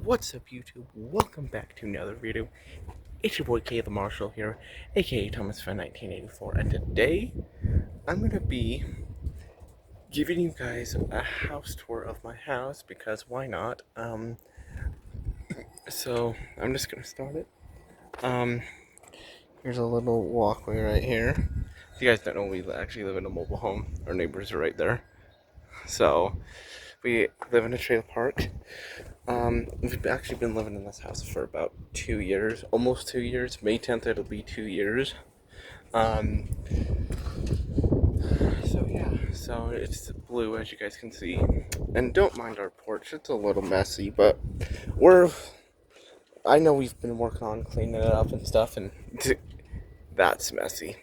What's up, YouTube? Welcome back to another video. It's your boy K the Marshall here, aka Thomas Fan 1984, and today I'm gonna be giving you guys a house tour of my house because why not? So I'm just gonna start it. Here's a little walkway right here. If you guys don't know, we actually live in a mobile home. Our neighbors are right there. So we live in a trailer park. We've actually been living in this house for about 2 years, almost 2 years. May 10th, it'll be 2 years. Um, so yeah, so it's blue as you guys can see. And don't mind our porch, it's a little messy, but I know we've been working on cleaning it up and stuff, and that's messy.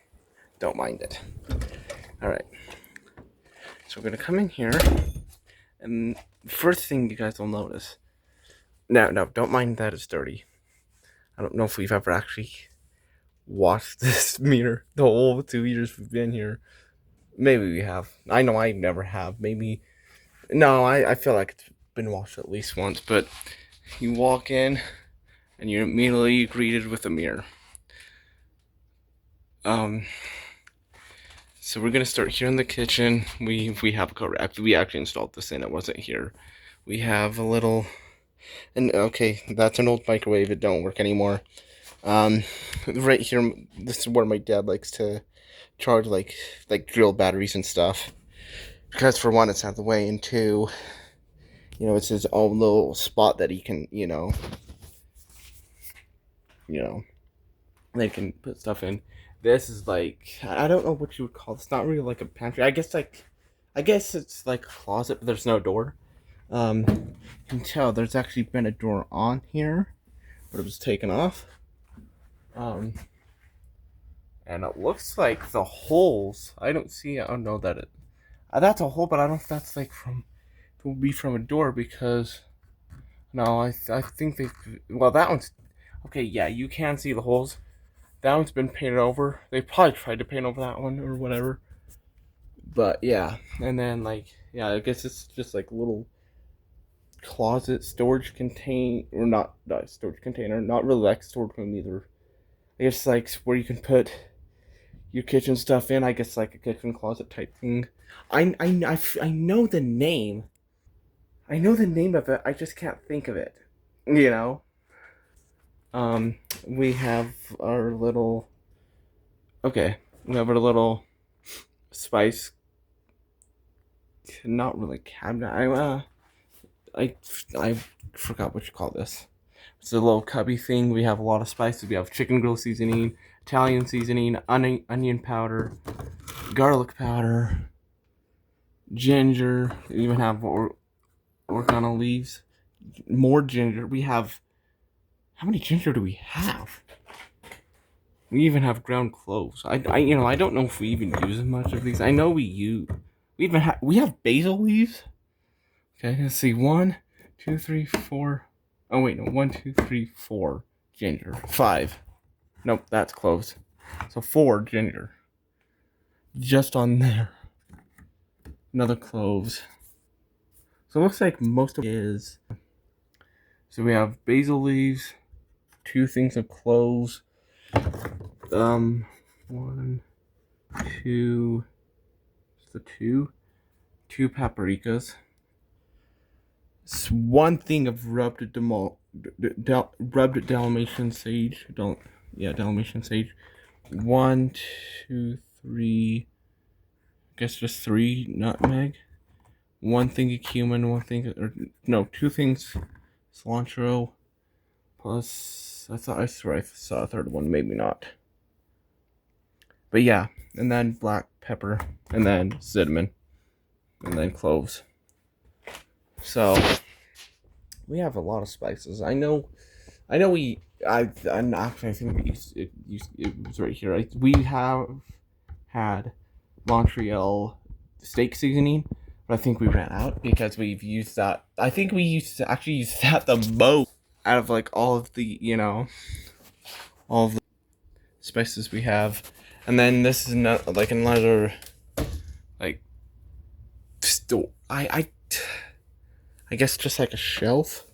Don't mind it. Alright, so we're gonna come in here, and the first thing you guys will notice, no, don't mind that it's dirty. I don't know if we've ever actually washed this mirror the whole 2 years we've been here. Maybe we have. I know I never have. Maybe. No, I feel like it's been washed at least once. But you walk in and you're immediately greeted with a mirror. So we're gonna start here in the kitchen. We have we actually installed this in. It wasn't here. We have a little, and okay, that's an old microwave. It don't work anymore. Right here, this is where my dad likes to charge like drill batteries and stuff. Because for one, it's out of the way, and two, it's his own little spot that he can, they can put stuff in. This is like, I don't know what you would call it. It's not really like a pantry. I guess it's like a closet, but there's no door. You can tell there's actually been a door on here, but it was taken off. And it looks like the holes. I don't see. I don't know that it. That's a hole, but I don't know if that's like from. It would be from a door because. No, I think they. Well, that one's. Okay, yeah, you can see the holes. That one's been painted over. They probably tried to paint over that one or whatever. But yeah, and then yeah, I guess it's just like little closet storage or not storage container, not really like storage room either. I guess like where you can put your kitchen stuff in. I guess like a kitchen closet type thing. I know the name. I know the name of it. I just can't think of it. You know. We have our little. Okay, we have our little spice. Not really cabinet. I forgot what you call this. It's a little cubby thing. We have a lot of spices. We have chicken grill seasoning, Italian seasoning, onion powder, garlic powder, ginger. We even have oregano leaves, more ginger. We have. How many ginger do we have? We even have ground cloves. I don't know if we even use much of these. I know we have basil leaves. Okay, let's see. 1, 2, 3, 4. Oh wait, no. 1, 2, 3, 4 ginger. 5. Nope, that's cloves. So 4 ginger. Just on there. Another cloves. So it looks like most of it is. So we have basil leaves, 2 things of cloves. 1, 2. Just the 2. 2 paprikas. 1 thing of rubbed Dalmatian sage. Dalmatian sage. 1, 2, 3. I guess just 3 nutmeg. 1 thing of cumin. 1 thing, or no, 2 things cilantro. Plus, I swear I saw a third one. Maybe not. But yeah, and then black pepper, and then cinnamon, and then cloves. So we have a lot of spices. I know. I think it was right here. We have had Montreal steak seasoning, but I think we ran out because we've used that. I think we used to actually use that the most out of like all of the all of the spices we have. And then this is not like another like store. I guess just like a shelf.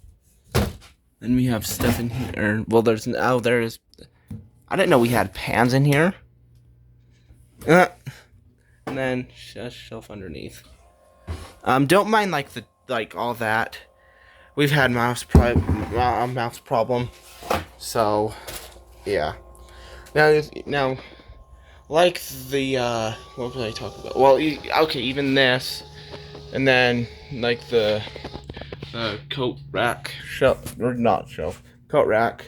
Then we have stuff in here. Well, there's. I didn't know we had pans in here. And then a shelf underneath. Don't mind like all that. We've had mouse problem. So, yeah. Now, like what was I talking about? Well, okay, even this, and then like the coat rack shelf, or not shelf, coat rack,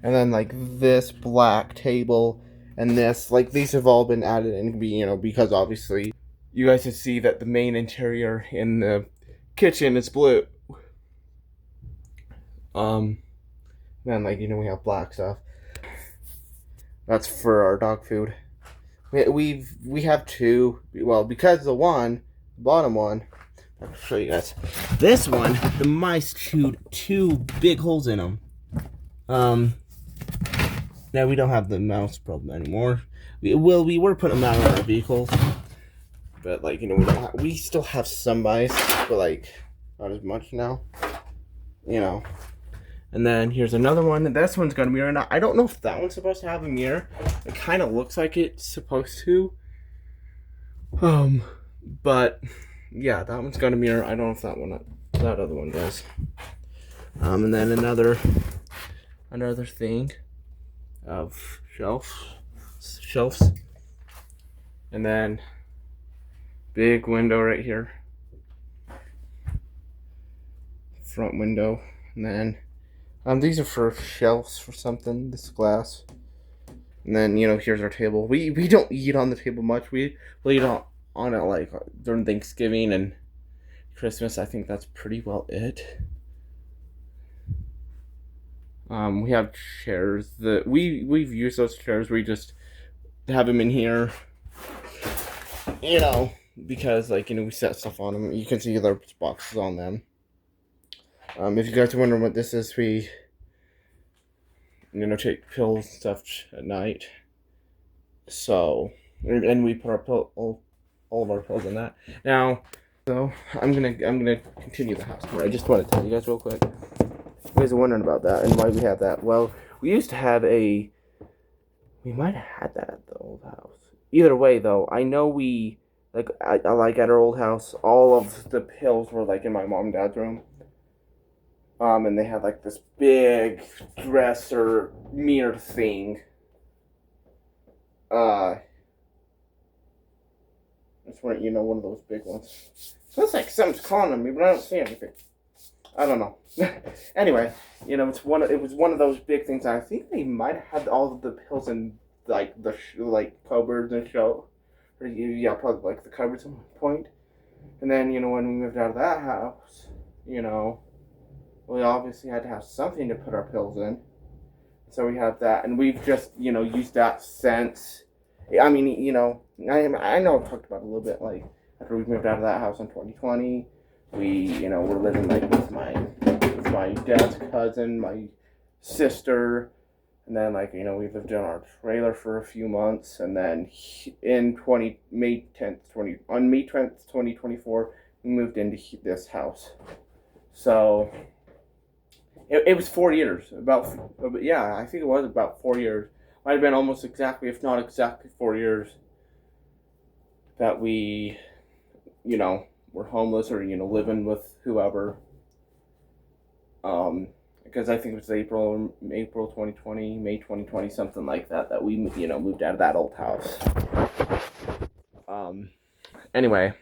and then like this black table, and this, like, these have all been added in, because obviously you guys can see that the main interior in the kitchen is blue. Then we have black stuff. That's for our dog food. We have two. Well, because the bottom one, I'll show you guys. This one, the mice chewed 2 big holes in them. Now we don't have the mouse problem anymore. We were putting them out on our vehicles, but we still have some mice, but not as much now. And then here's another one. This one's got a mirror. Now, I don't know if that one's supposed to have a mirror. It kind of looks like it's supposed to. But yeah, that one's got a mirror. I don't know if that other one does. And then another thing of shelves. And then big window right here. Front window. And then these are for shelves for something, this glass. And then, here's our table. We don't eat on the table much. We eat on it during Thanksgiving and Christmas. I think that's pretty well it. We have chairs that we've used those chairs. We just have them in here, because we set stuff on them. You can see there's boxes on them. If you guys are wondering what this is, we, take pills and stuff at night. So, and we put all of our pills in that. Now, so I'm gonna continue the house tour. I just want to tell you guys real quick. You guys are wondering about that and why we have that. Well, we used to have we might have had that at the old house. Either way, though, I know we at our old house, all of the pills were in my mom and dad's room. And they had this big dresser mirror thing. It's one of those big ones. Looks like something's calling on me, but I don't see anything. I don't know. Anyway, it was one of those big things. I think they might have had all of the pills in the cupboards and shelf. Or yeah, probably the cupboards at one point. And then when we moved out of that house, we obviously had to have something to put our pills in. So we have that, and we've just, used that since. I mean, I know I've talked about it a little bit, after we moved out of that house in 2020, we, were living, with my dad's cousin, my sister, and then, we lived in our trailer for a few months, and then on May 10th, 2024, we moved into this house. So it was 4 years, I think it was about 4 years. Might have been almost exactly, if not exactly 4 years, that we, were homeless or, living with whoever. Because I think it was April 2020, May 2020, something like that we, moved out of that old house. Anyway,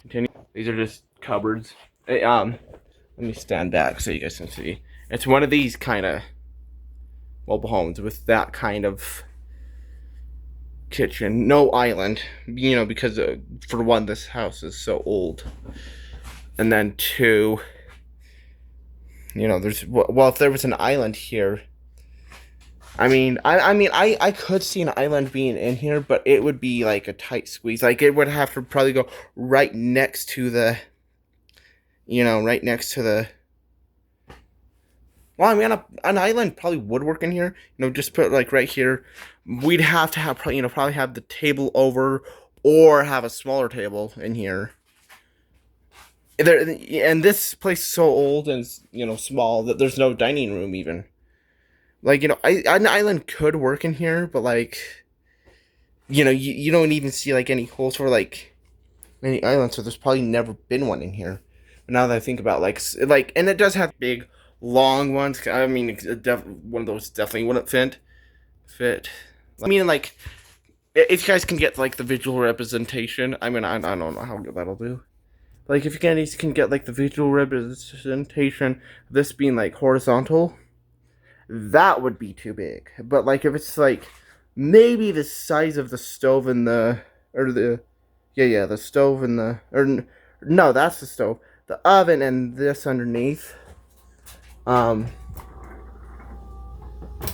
continue. These are just cupboards. Let me stand back so you guys can see. It's one of these kind of mobile homes with that kind of kitchen. No island, because for one, this house is so old. And then two, there's, well, if there was an island here, I could see an island being in here, but it would be a tight squeeze. It would have to probably go right next to the, well, an island probably would work in here. Just put right here. We'd have to have probably have the table over, or have a smaller table in here. there, and this place is so old and small that there's no dining room even. Like an island could work in here, but like you don't even see like any holes for like any island, so there's probably never been one in here. But now that I think about and it does have big, long ones. I mean, one of those definitely wouldn't fit. I mean, like if you guys can get like the visual representation, I mean, I don't know how good that'll do. Like if you guys can get like the visual representation, this being like horizontal, that would be too big. But like if it's like maybe the size of the stove and the stove and no, that's the stove, the oven and this underneath. Yeah,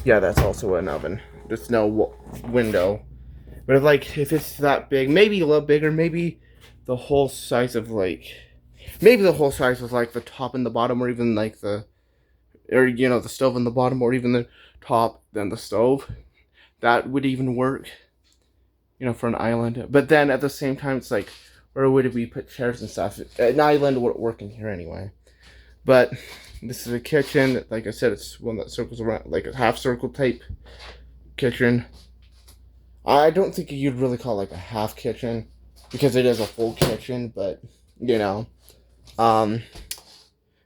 that's also an oven. There's no window. But if it's that big, maybe a little bigger, maybe the whole size of maybe the whole size was like the top and the bottom, or even like the stove and the bottom, or even the top then the stove. That would even work, for an island. But then at the same time, it's like, where would we put chairs and stuff? An island wouldn't work in here anyway. But this is a kitchen. Like I said, it's one that circles around, like a half circle type kitchen. I don't think you'd really call it like a half kitchen, because it is a full kitchen, but not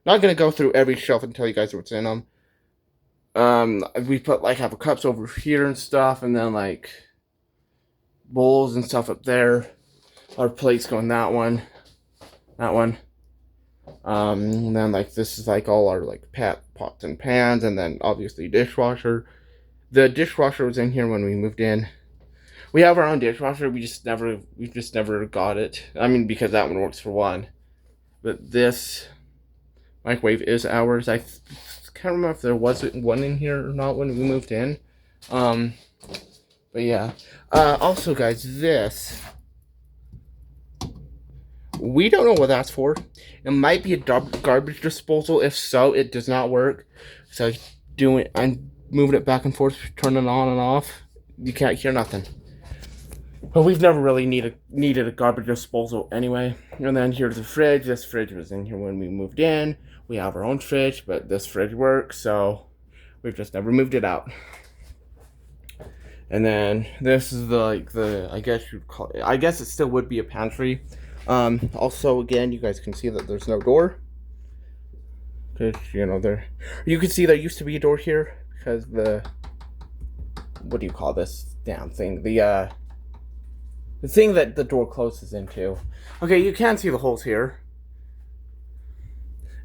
gonna go through every shelf and tell you guys what's in them. We put have cups over here and stuff, and then like bowls and stuff up there. Our plates go in that one. And then this is all our pots and pans, and then obviously dishwasher. The dishwasher was in here when we moved in. We have our own dishwasher. We just never got it. I mean, because that one works for one. But this microwave is ours. I can't remember if there was one in here or not when we moved in. But yeah. Also, guys, this, we don't know what that's for. It might be a garbage disposal. If so, it does not work. So I'm moving it back and forth, turning it on and off. You can't hear nothing. But we've never really needed a garbage disposal anyway. And then here's the fridge. This fridge was in here when we moved in. We have our own fridge, but this fridge works, so we've just never moved it out. And then this is the I guess you'd call it, I guess it still would be a pantry. Also, again, you guys can see that there's no door. Because, you can see there used to be a door here, because what do you call this damn thing? The thing that the door closes into. Okay, you can see the holes here.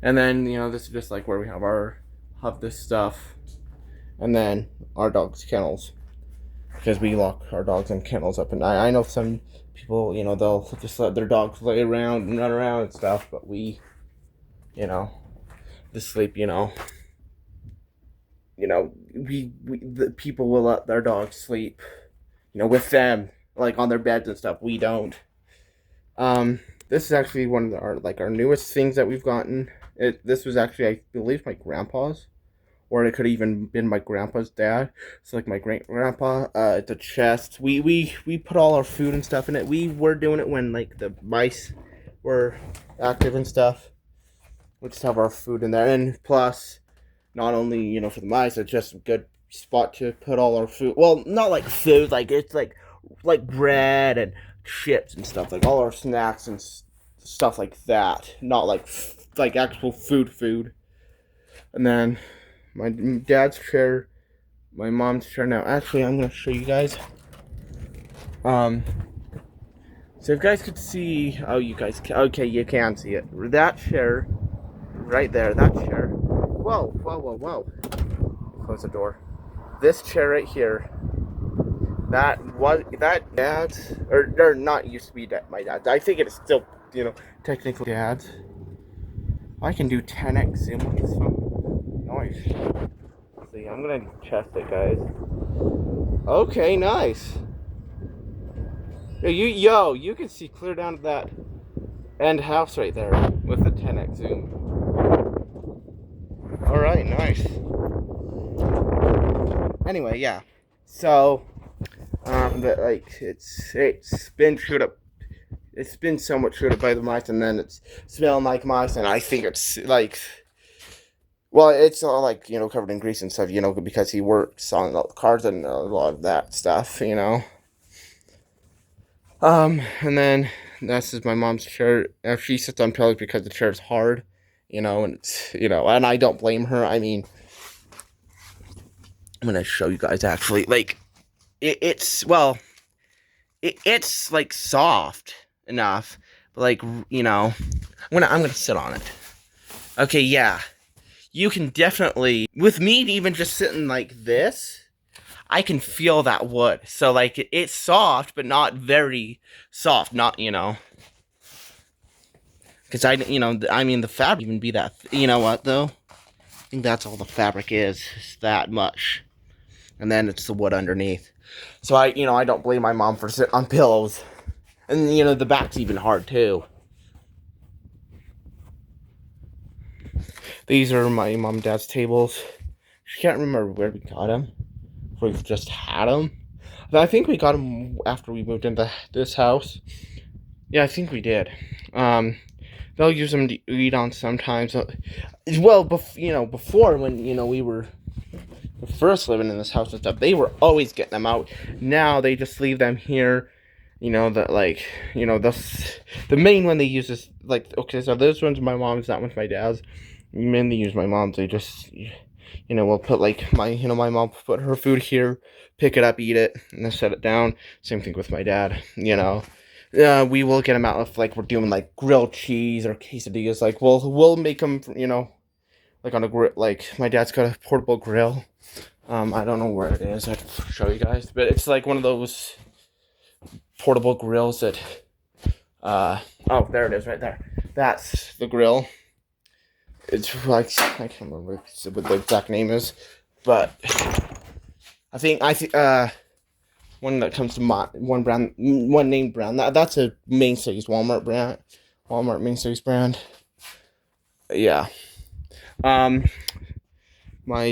And then, this is just where we have this stuff. And then our dog's kennels. Because we lock our dogs in kennels up. And I know some people, they'll just let their dogs lay around and run around and stuff. But we, to sleep, the people will let their dogs sleep, with them, on their beds and stuff. We don't. This is actually one of our newest things that we've gotten. This was actually, I believe, my grandpa's, or it could have even been my grandpa's dad. So my great grandpa. It's a chest. We put all our food and stuff in it. We were doing it when the mice were active and stuff. We just have our food in there, and plus, not only for the mice, it's just a good spot to put all our food. Well, not food, it's like bread and chips and stuff, all our snacks and stuff like that. Not like actual food. And then my dad's chair, my mom's chair. Now, actually, I'm gonna show you guys. So if you guys could see, you can see it. That chair, right there, that chair. Whoa. Close the door. This chair right here. That dad's, or not used to be my dad's. I think it is still, technically dad's. I can do 10x zoom on this phone. Nice. See, I'm gonna test it, guys. Okay, nice. You can see clear down to that end house right there with the 10x zoom. All right, nice. Anyway, yeah. So, it's been chewed up. it's been so much shredded by the mice, and then it's smelling like mice, and I think it's like, well, it's all like, covered in grease and stuff, because he works on the cars and a lot of that stuff, And then this is my mom's chair. She sits on pillows because the chair is hard, and it's, and I don't blame her. I mean, I'm gonna show you guys actually, like, it's like soft enough, but like, I'm gonna sit on it. Okay, yeah, you can definitely, with me even just sitting like this, I can feel that wood. So like, it's soft, but not very soft. Not, because I mean, the fabric even be that. You know what though? I think that's all the fabric is that much, and then it's the wood underneath. So I don't blame my mom for sitting on pillows, and the back's even hard too. These are my mom and dad's tables. I can't remember where we got them. If we've just had them. I think we got them after we moved into this house. Yeah, I think we did. They'll use them to eat on sometimes. Well, before when we were first living in this house and stuff, they were always getting them out. Now they just leave them here. The main one they use is like, okay, so this one's my mom's, that one's my dad's. Mainly use my mom's. They just, we'll put like my mom put her food here, pick it up, eat it, and then set it down. Same thing with my dad. We will get them out if like we're doing like grilled cheese or quesadillas. Like we'll make them, like on a grill. Like my dad's got a portable grill. I don't know where it is. I'd show you guys, but it's like one of those portable grills that. Oh, there it is, right there. That's the grill. It's like, I can't remember what the exact name is, but I think one that comes to mind, one named brand. That's a mainstays Walmart brand, Walmart mainstays brand. Yeah. My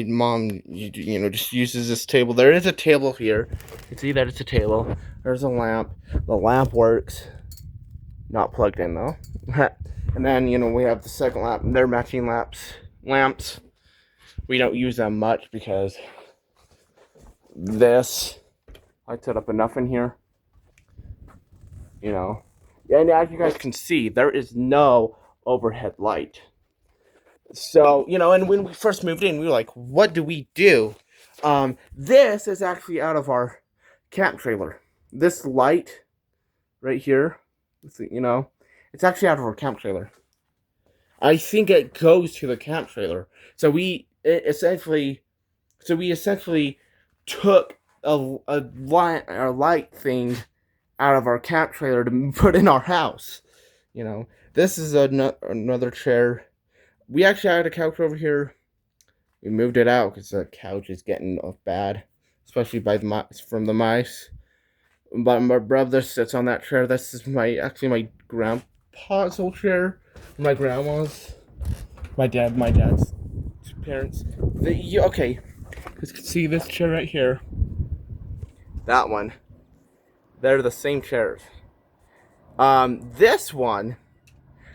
mom, just uses this table. There is a table here. You can see that it's a table. There's a lamp. The lamp works. Not plugged in though. And then, we have the second lamp. They're matching lamps. We don't use them much because I set up enough in here. And as you guys can see, there is no overhead light. So, and when we first moved in, we were like, what do we do? This is actually out of our camp trailer. This light right here, it's actually out of our camp trailer. I think it goes to the camp trailer. So we essentially took a light thing out of our camp trailer to put in our house. This is another chair. We actually had a couch over here. We moved it out because the couch is getting bad, especially from the mice. But my brother sits on that chair. This is my grandpa's old chair. My grandma's, my dad's parents. Okay, you can see this chair right here. That one. They're the same chairs. This one,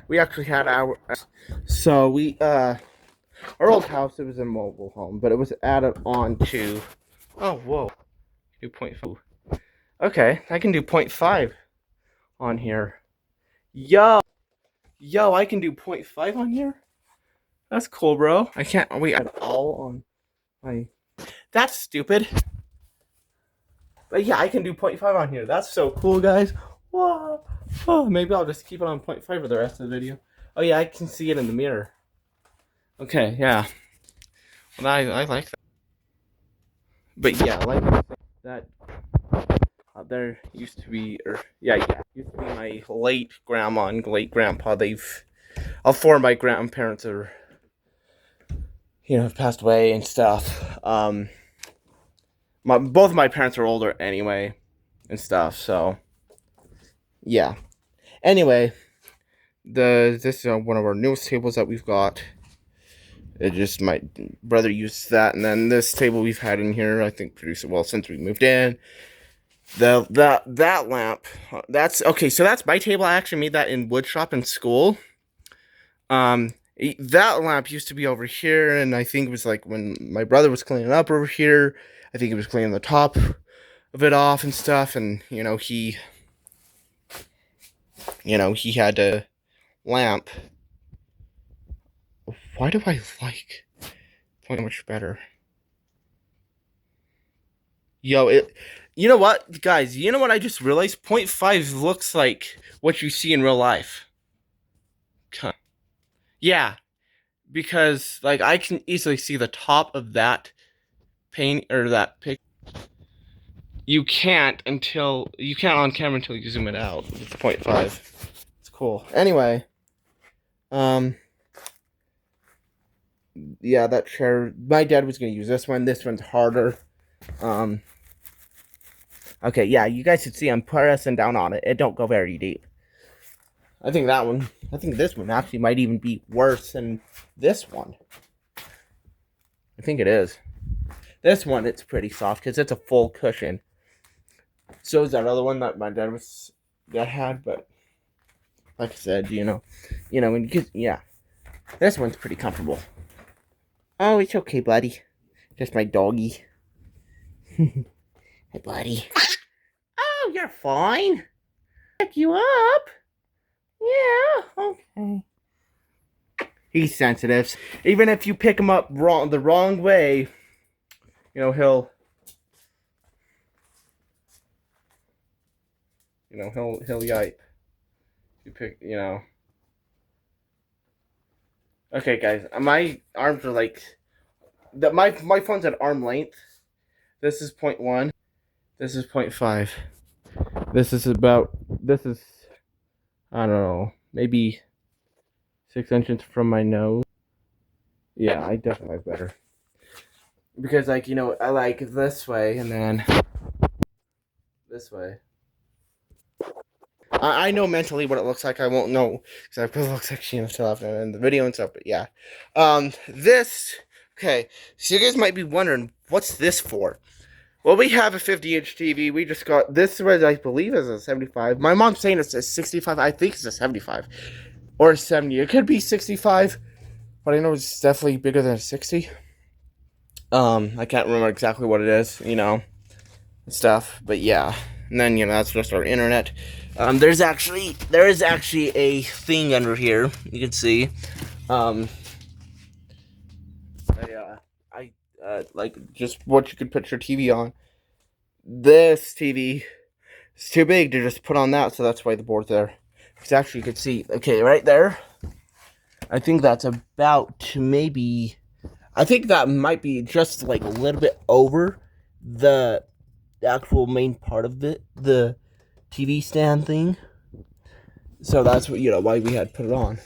we actually had so we, our old house, it was a mobile home, but it was added on to, oh, whoa, 2.5. Okay, I can do 0.5 on here. Yo, I can do 0.5 on here? That's cool, bro. I can't wait at all on my... That's stupid. But yeah, I can do 0.5 on here. That's so cool, guys. Whoa. Oh, maybe I'll just keep it on 0.5 for the rest of the video. Oh yeah, I can see it in the mirror. Okay, yeah. Well, I like that. But yeah, like that... there used to be, used to be my late grandma and late grandpa. All four of my grandparents are, have passed away and stuff. Both of my parents are older anyway, and stuff. So, yeah. Anyway, this is one of our newest tables that we've got. It just, my brother used that, and then this table we've had in here, I think, since we moved in. that lamp. That's okay. So that's my table. I actually made that in woodshop in school. That lamp used to be over here, and I think it was like when my brother was cleaning up over here. I think he was cleaning the top of it off and stuff, and he had a lamp. Why do I like point much better? Yo, you know what, guys? You know what I just realized? 0.5 looks like what you see in real life. Yeah, because like I can easily see the top of that paint or that pic. You can't on camera until you zoom it out. It's 0.5. It's cool. Anyway, yeah, that chair. My dad was gonna use this one. This one's harder. Okay, yeah, you guys should see I'm pressing down on it. It don't go very deep. I think this one actually might even be worse than this one. I think it is. This one, it's pretty soft because it's a full cushion. So is that other one that my dad had, but like I said, when you get, yeah, this one's pretty comfortable. Oh, it's okay, buddy. Just my doggy. Hey, buddy. Oh, you're fine. Pick you up. Yeah, okay. He's sensitive. Even if you pick him up the wrong way, he'll yipe. You pick, Okay, guys, my arms are like my phone's at arm length. This is 0.1. This is 0.5. This is I don't know, maybe 6 inches from my nose. Yeah, I definitely like better. Because I like this way and then this way. I know mentally what it looks like. I won't know because it looks like she still have in the video and stuff. But yeah, okay. So you guys might be wondering, what's this for? Well, we have a 50-inch TV. We just got this one. I believe is a 75. My mom's saying it's a 65. I think it's a 75 or a 70. It could be 65, but I know it's definitely bigger than a 60. I can't remember exactly what it is. Stuff. But yeah, and then that's just our internet. There is actually a thing under here. You can see. Like just what you could put your TV on. This TV is too big to just put on that, so that's why the board's there. Because actually you can see, okay, right there. I think that's about maybe. I think that might be just like a little bit over the actual main part of the TV stand thing. So that's what why we had put it on.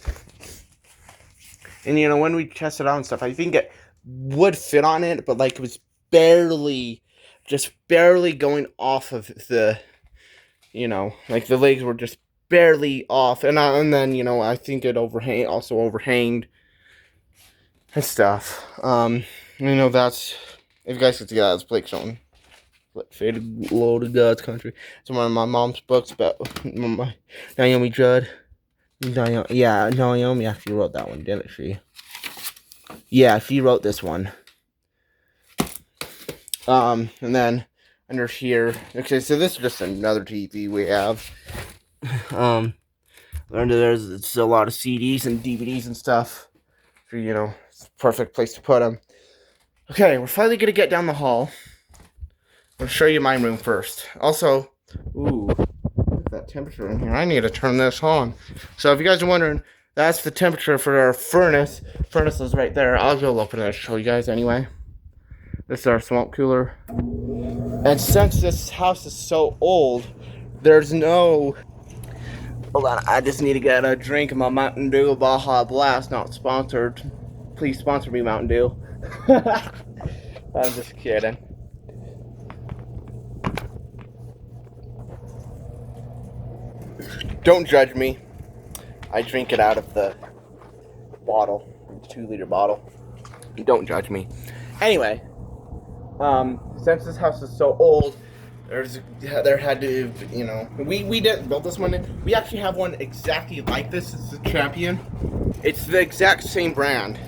And when we tested out and stuff, I think it would fit on it, but like it was just barely going off of the, like the legs were just barely off, and then I think it also overhanged and stuff. That's, if you guys could see that, it's Blake Shelton. Faded Load of God's Country. It's one of my mom's books about Naomi Judd. Naomi actually wrote that one, didn't she? Yeah, she wrote this one. And then under here, okay, so this is just another TV we have. Under there's it's a lot of CDs and DVDs and stuff. So it's a perfect place to put them. Okay, we're finally gonna get down the hall. I'll show you my room first. Also, ooh, look at that temperature in here. I need to turn this on. So if you guys are wondering, that's the temperature for our furnace. Furnace is right there. I'll go open it and show you guys anyway. This is our swamp cooler. And since this house is so old, there's no... Hold on, I just need to get a drink of my Mountain Dew Baja Blast. Not sponsored. Please sponsor me, Mountain Dew. I'm just kidding. Don't judge me. I drink it out of the bottle, 2-liter bottle. Don't judge me. Anyway, since this house is so old, There had to, you know, we didn't build this one. We actually have one exactly like this. It's the Champion. It's the exact same brand,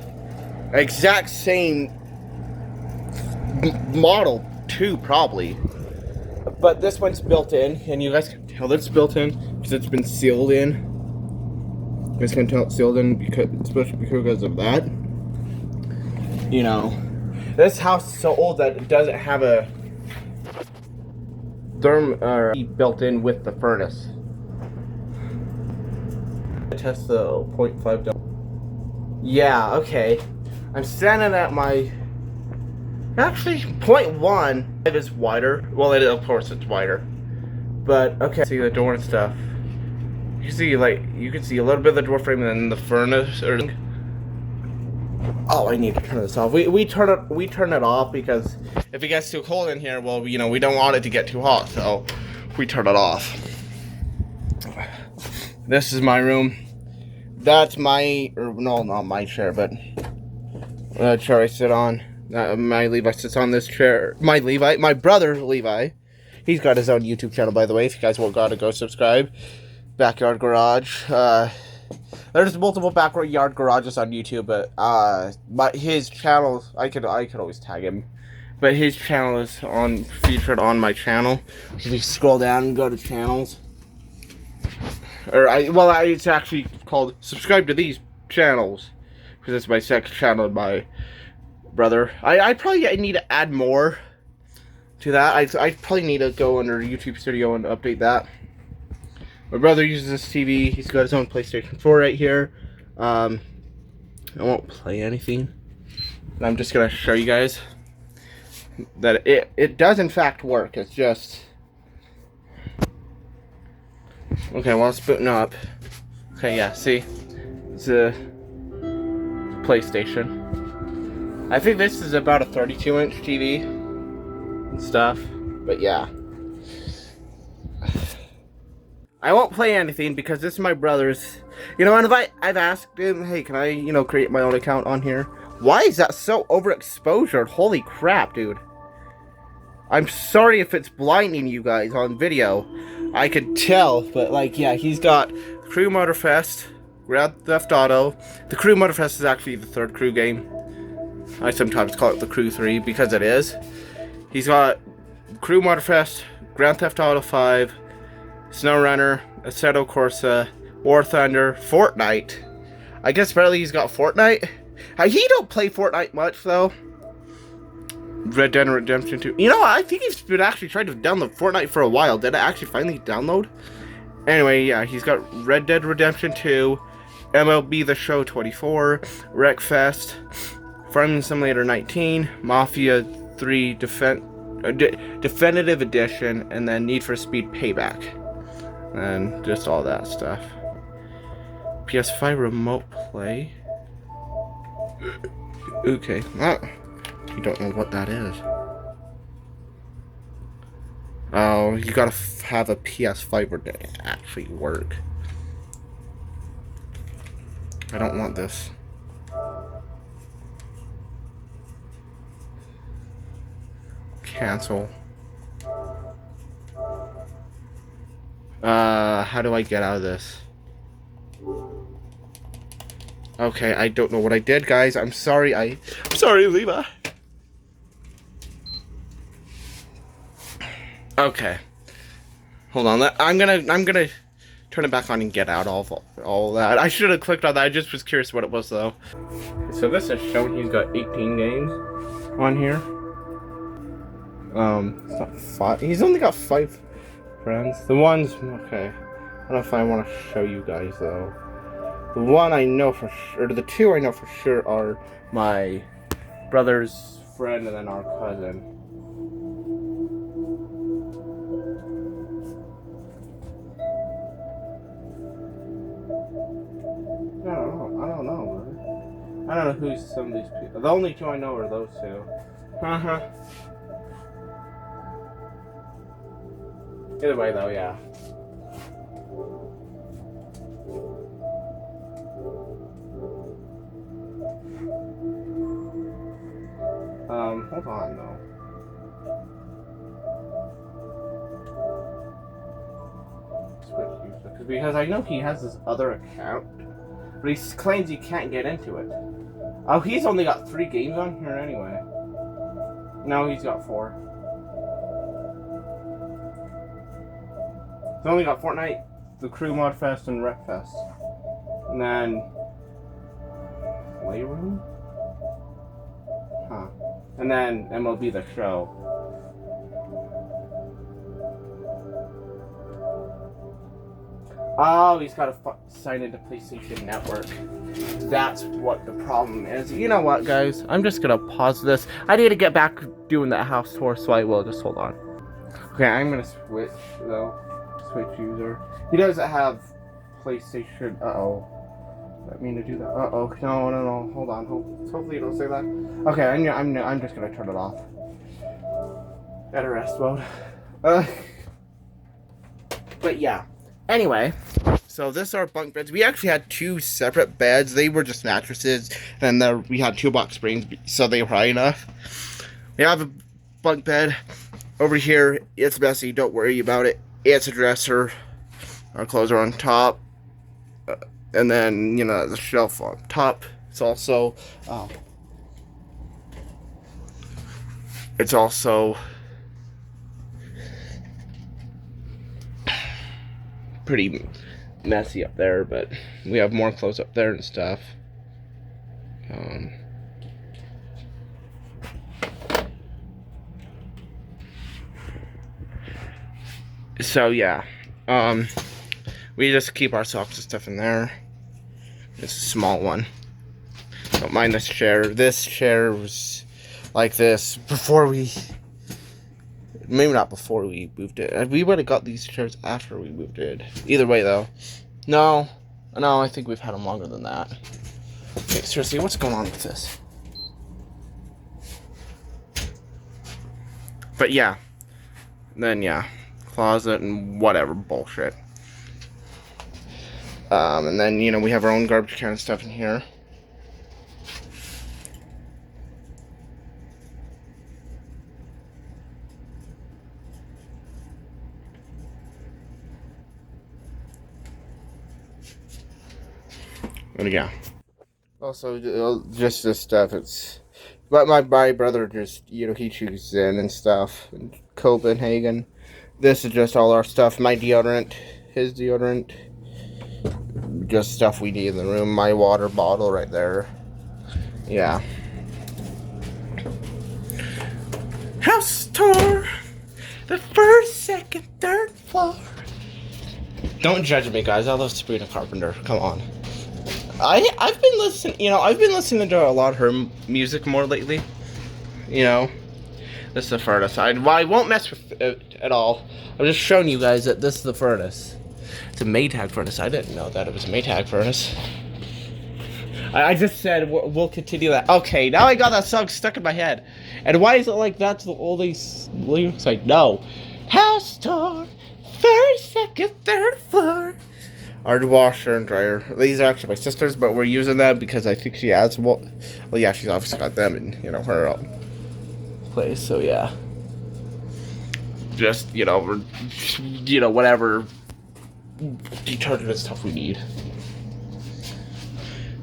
exact same model too, probably. But this one's built in, and you guys can tell that it's built in because it's been sealed in. You guys can tell it's sealed in because, especially because of that. You know, this house is so old that it doesn't have a built in with the furnace. Test the 0.5. Yeah, okay. I'm standing at my. Actually, 0.1 it is wider. Well, of course it's wider. But okay, see the door and stuff. You can see a little bit of the door frame and then the furnace. Oh, I need to turn this off. We turn it off because if it gets too cold in here, well, you know, we don't want it to get too hot, so we turn it off. This is my room. That's my, or no, not my chair, but chair I sit on. My Levi sits on this chair. My brother Levi, he's got his own YouTube channel, by the way. If you guys want to go subscribe. Backyard Garage. There's multiple backyard garages on YouTube, but his channel, I could always tag him. But his channel is featured on my channel. If you scroll down and go to channels, it's actually called subscribe to these channels because it's my second channel and my brother. I probably need to add more to that. I probably need to go under YouTube Studio and update that. My brother uses this TV. He's got his own PlayStation 4 right here. I won't play anything. I'm just gonna show you guys that it does in fact work. It's just okay. While it's booting up. Okay, yeah. See, it's a PlayStation. I think this is about a 32-inch TV and stuff. But yeah. I won't play anything because this is my brother's. You know, and I've asked him, hey, can I, you know, create my own account on here? Why is that so overexposure? Holy crap, dude. I'm sorry if it's blinding you guys on video. I could tell, but like, yeah, he's got Crew Motorfest, Grand Theft Auto. The Crew Motorfest is actually the third Crew game. I sometimes call it the Crew 3 because it is. He's got Crew Motorfest, Grand Theft Auto 5, SnowRunner, Assetto Corsa, War Thunder, Fortnite. I guess apparently he's got Fortnite. He don't play Fortnite much though. Red Dead Redemption 2. You know, I think he's been actually trying to download Fortnite for a while. Did it actually finally download? Anyway, yeah, he's got Red Dead Redemption 2, MLB The Show 24, Wreckfest, Farming Simulator 19, Mafia 3 Definitive Edition, and then Need for Speed Payback. And just all that stuff. PS5 Remote Play. Okay, you don't know what that is. Oh, you gotta have a PS5 or to actually work. I don't want this. Cancel. How do I get out of this? Okay, I don't know what I did, guys. I'm sorry. I'm sorry, Levi. Okay. Hold on. I'm gonna turn it back on and get out all that. I should have clicked on that. I just was curious what it was though. So this is showing he's got 18 games on here. It's not 5. He's only got 5 friends. The ones okay. I don't know if I want to show you guys though. The one I know for sure, or the two I know for sure are my brother's friend and then our cousin. I don't know. I don't know who some of these people. The only two I know are those two. Either way, though, yeah. Hold on, though. Because I know he has this other account, but he claims he can't get into it. Oh, he's only got 3 games on here anyway. No, he's got 4. He's only got Fortnite, the Crew Mod Fest, and Rec Fest. And then Playroom? Huh. And then MLB The Show. Oh, he's got to sign into PlayStation Network. That's what the problem is. You know what, guys? I'm just going to pause this. I need to get back doing that house tour, so I will. Just hold on. Okay, I'm going to switch, though. Switch user. He doesn't have PlayStation. Uh-oh. I mean to do that. Uh-oh. No. Hold on. Hopefully you don't say that. Okay, I'm just going to turn it off. At a rest mode. But yeah. Anyway, so this is our bunk beds. We actually had 2 separate beds. They were just mattresses, and then we had 2 box springs, so they were high enough. We have a bunk bed over here. It's messy. Don't worry about it. It's a dresser. Our clothes are on top, and then the shelf on top. It's also pretty messy up there, but we have more clothes up there and stuff. So yeah, we just keep our socks and stuff in there. It's a small one. Don't mind this chair. This chair was like this before we. Maybe not before we moved it. We would have got these chairs after we moved it. Either way, though. No, I think we've had them longer than that. Okay, seriously, what's going on with this? But yeah. Then, yeah. Closet and whatever bullshit. And then, we have our own garbage can and stuff in here. And yeah. Also, just this stuff. But my brother just, he chooses in and stuff. In Copenhagen. This is just all our stuff. My deodorant, his deodorant. Just stuff we need in the room. My water bottle right there. Yeah. House tour. The first, second, third floor. Don't judge me, guys. I love Sabrina Carpenter. Come on. I've been listening to a lot of her music more lately. This is the furnace. I won't mess with it at all. I'm just showing you guys that this is the furnace. It's a Maytag furnace. I didn't know that it was a Maytag furnace. I just said we'll continue that. Okay, now I got that song stuck in my head. And why is it like that's the only lyrics I know? House tour, first, second, third floor. Our washer and dryer. These are actually my sister's, but we're using them because I think she has. Well, yeah, she's obviously got them in her own place. So yeah, just whatever detergent and stuff we need.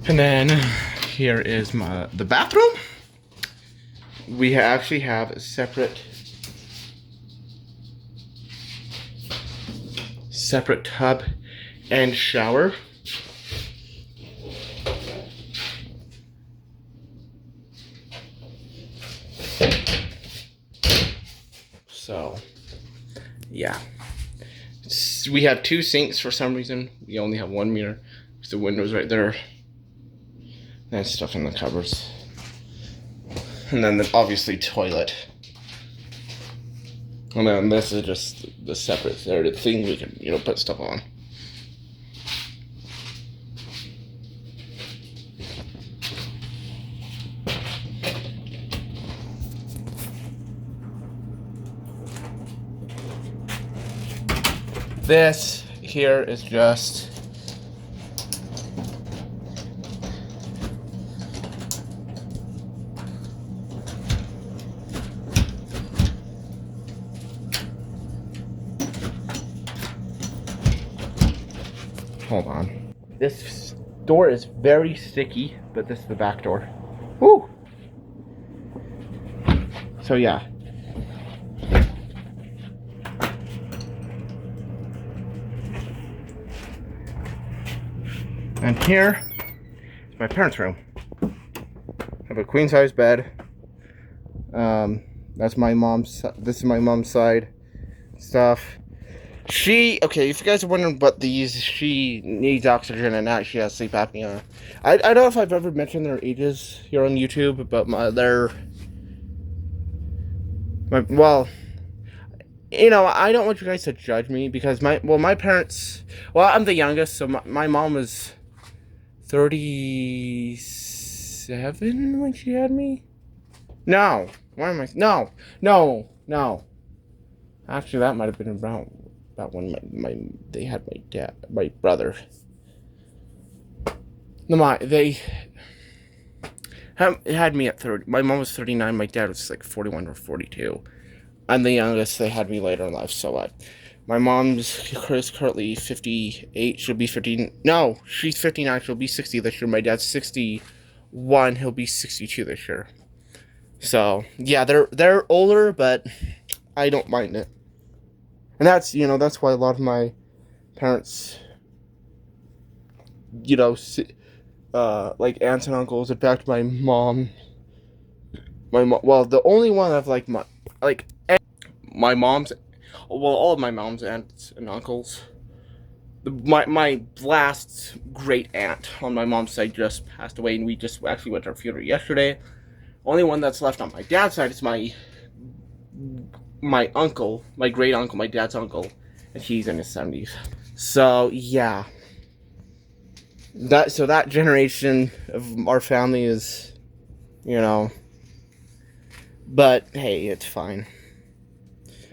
And then here is the bathroom. We actually have a separate tub and shower. So, yeah. We have 2 sinks for some reason. We only have 1 mirror. There's the windows right there. And stuff in the cupboards. And then obviously toilet. And then this is just the separate thing we can, put stuff on. This here is just hold on. This door is very sticky, but this is the back door. Woo! So yeah. And here is my parents' room. I have a queen size bed. That's my mom's. This is my mom's side stuff. Okay, if you guys are wondering what these, she needs oxygen and that she has sleep apnea. I don't know if I've ever mentioned their ages here on YouTube, but well, you know, I don't want you guys to judge me because my parents, well, I'm the youngest, so my mom was 37 when she had me. No, why am I? No. Actually, that might have been about when they had my brother. They had me at 30. My mom was 39. My dad was like 41 or 42. I'm the youngest. They had me later in life. So what? My mom's currently 58. She'll be 50. No, she's 59. She'll be 60 this year. My dad's 61. He'll be 62 this year. So yeah, they're older, but I don't mind it. And that's why a lot of my parents, like aunts and uncles. In fact, my mom. Well, the only one of my mom's, well, all of my mom's aunts and uncles. My last great aunt on my mom's side just passed away, and we just actually went to her funeral yesterday. Only one that's left on my dad's side is my uncle, my great uncle, my dad's uncle, and he's in his 70s. So yeah, that generation of our family is, but hey, it's fine.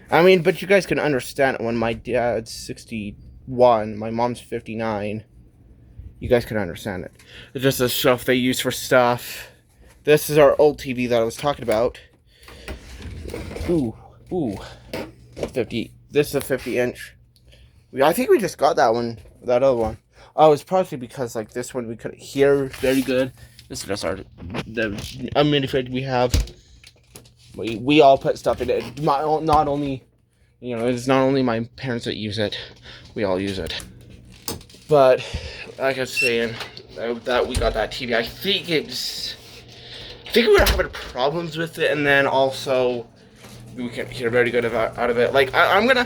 I mean, but you guys can understand it when my dad's 61, my mom's 59. You guys can understand it. It's just the stuff they use for stuff. This is our old TV that I was talking about. Ooh. 50. This is a 50-inch. I think we just got that other one. Oh, it's probably because like this one we couldn't hear very good. This is just the humidifier we have. We all put stuff in it. Not only, it's not only my parents that use it. We all use it. But like I was saying, that we got that TV. I think we were having problems with it, and then also we can't hear very good out of it. Like I'm gonna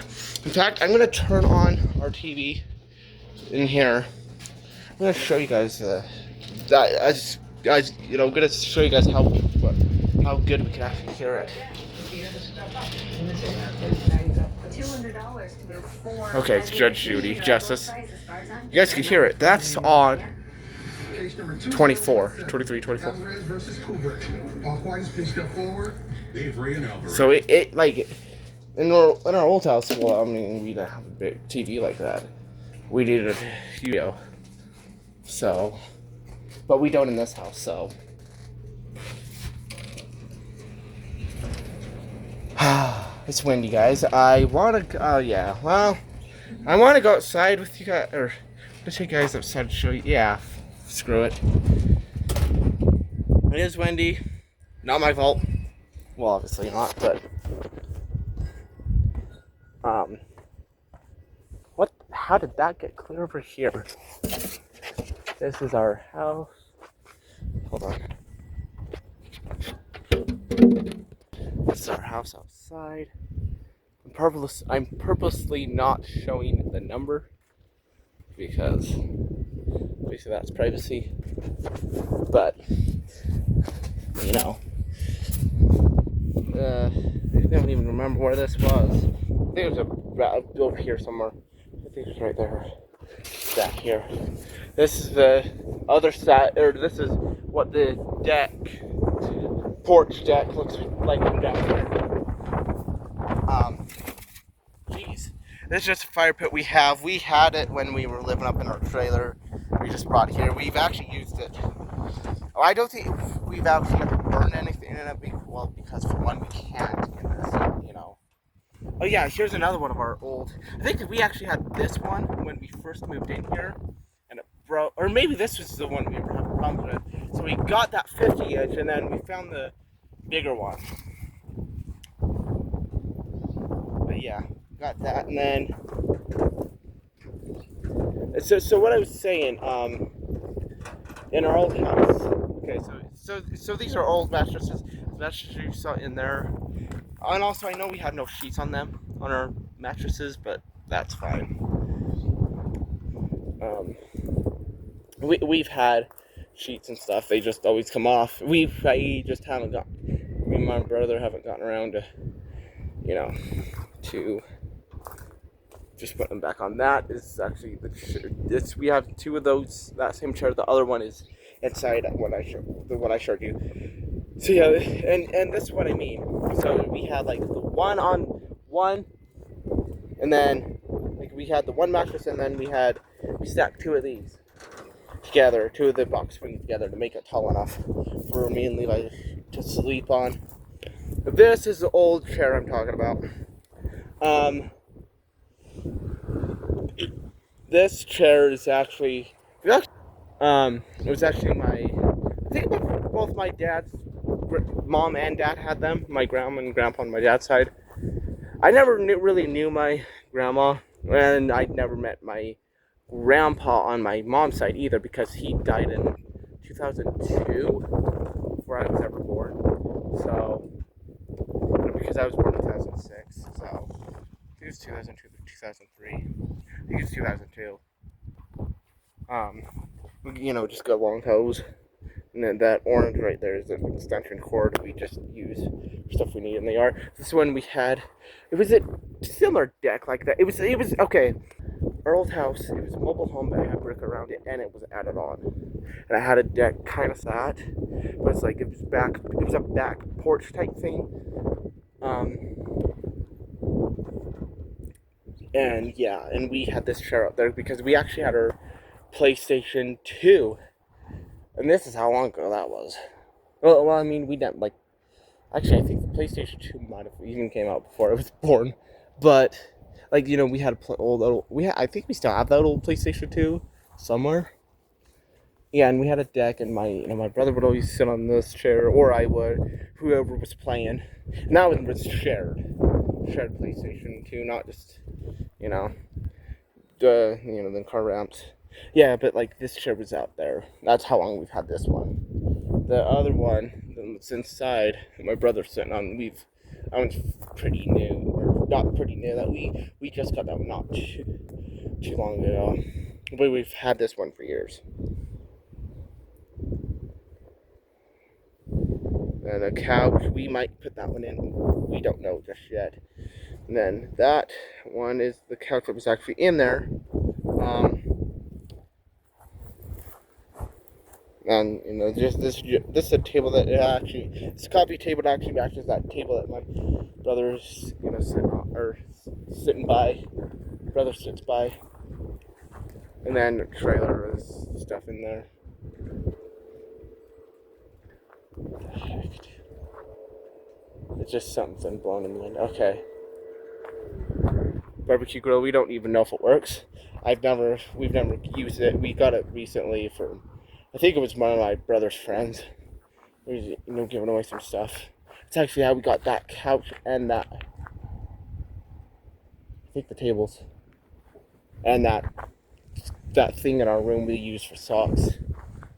turn on our TV in here. I'm gonna show you guys I'm gonna show you guys how good we can actually hear it. Okay, it's Judge Judy, Justice. You guys can hear it. That's on 23, 24. So it like in our old house. Well, I mean, we didn't have a big TV like that. We needed a studio. So, but we don't in this house. So, it's windy, guys. I want to go outside with you guys, or let's take you guys outside to show you. Yeah, screw it. It is windy. Not my fault. Well, obviously not, but how did that get clear over here? This is our house. Hold on. This is our house outside. I'm purposely not showing the number because obviously that's privacy. But I don't even remember where this was. I think it was over here somewhere. I think it's right there. Back here. This is the other side, or this is what the porch deck looks like from down here. Jeez. This is just a fire pit we have. We had it when we were living up in our trailer. We just brought it here. We've actually used it. Oh, I don't think we've actually ever burned anything in it. Well, because for one, we can't in this, Oh yeah, here's another one of our old. I think we actually had this one when we first moved in here. broke, or maybe this was the one we were having problems with. So we got that 50-inch, and then we found the bigger one. But yeah, got that, and then so what I was saying, in our old house. Okay, so these are old mattresses. The mattresses you saw in there, and also I know we have no sheets on them on our mattresses, but that's fine. We've had sheets and stuff. They just always come off. I just haven't got. Me and my brother haven't gotten around to, to just put them back on. That is actually this. We have two of those. That same chair. The other one is inside what I showed you. So yeah, and that's what I mean. So we had like the one on one, and then like we had the one mattress, and then we stacked two of these together, two of the box springs together to make it tall enough for me and Levi to sleep on. This is the old chair I'm talking about. This chair is actually, it was actually I think both my dad's mom and dad had them. My grandma and grandpa on my dad's side. I never really knew my grandma, and I never met my grandpa on my mom's side either, because he died in 2002 before I was ever born. So, because I was born in 2006, so it was 2002 to 2003. I think it's 2002. Just got long hose. And then that orange right there is an extension cord we just use for stuff we need in the yard. This one we had, it was a similar deck like that. It was okay. Our old house, it was a mobile home, but I had brick around it, and it was added on. And I had a deck kind of sat, but it's like it was a back porch type thing. And yeah, and we had this chair up there because we actually had our PlayStation 2. And this is how long ago that was. Well, I mean, we didn't, actually, I think the PlayStation 2 might have even came out before I was born. But, we had I think we still have that old PlayStation 2 somewhere. Yeah, and we had a deck, and my brother would always sit on this chair, or I would, whoever was playing. And that was shared PlayStation 2, not just, the car ramps. Yeah, but this chair was out there. That's how long we've had this one. The other one that's inside, my brother's sitting on. That one's pretty new, or not pretty new. That we just got that one not too long ago, but we've had this one for years. And a couch, we might put that one in. We don't know just yet. And then that one is the couch that was actually in there. And just this is a table that this coffee table that actually matches that table that my brother's sitting by. Brother sits by, and then a trailer is stuff in there. What the heck, dude? It's just something blown in the wind. Okay. Barbecue grill. We don't even know if it works. We've never used it. We got it recently from, I think it was one of my brother's friends. He was, giving away some stuff. It's actually how we got that couch and that. I think the tables. And that thing in our room we use for socks.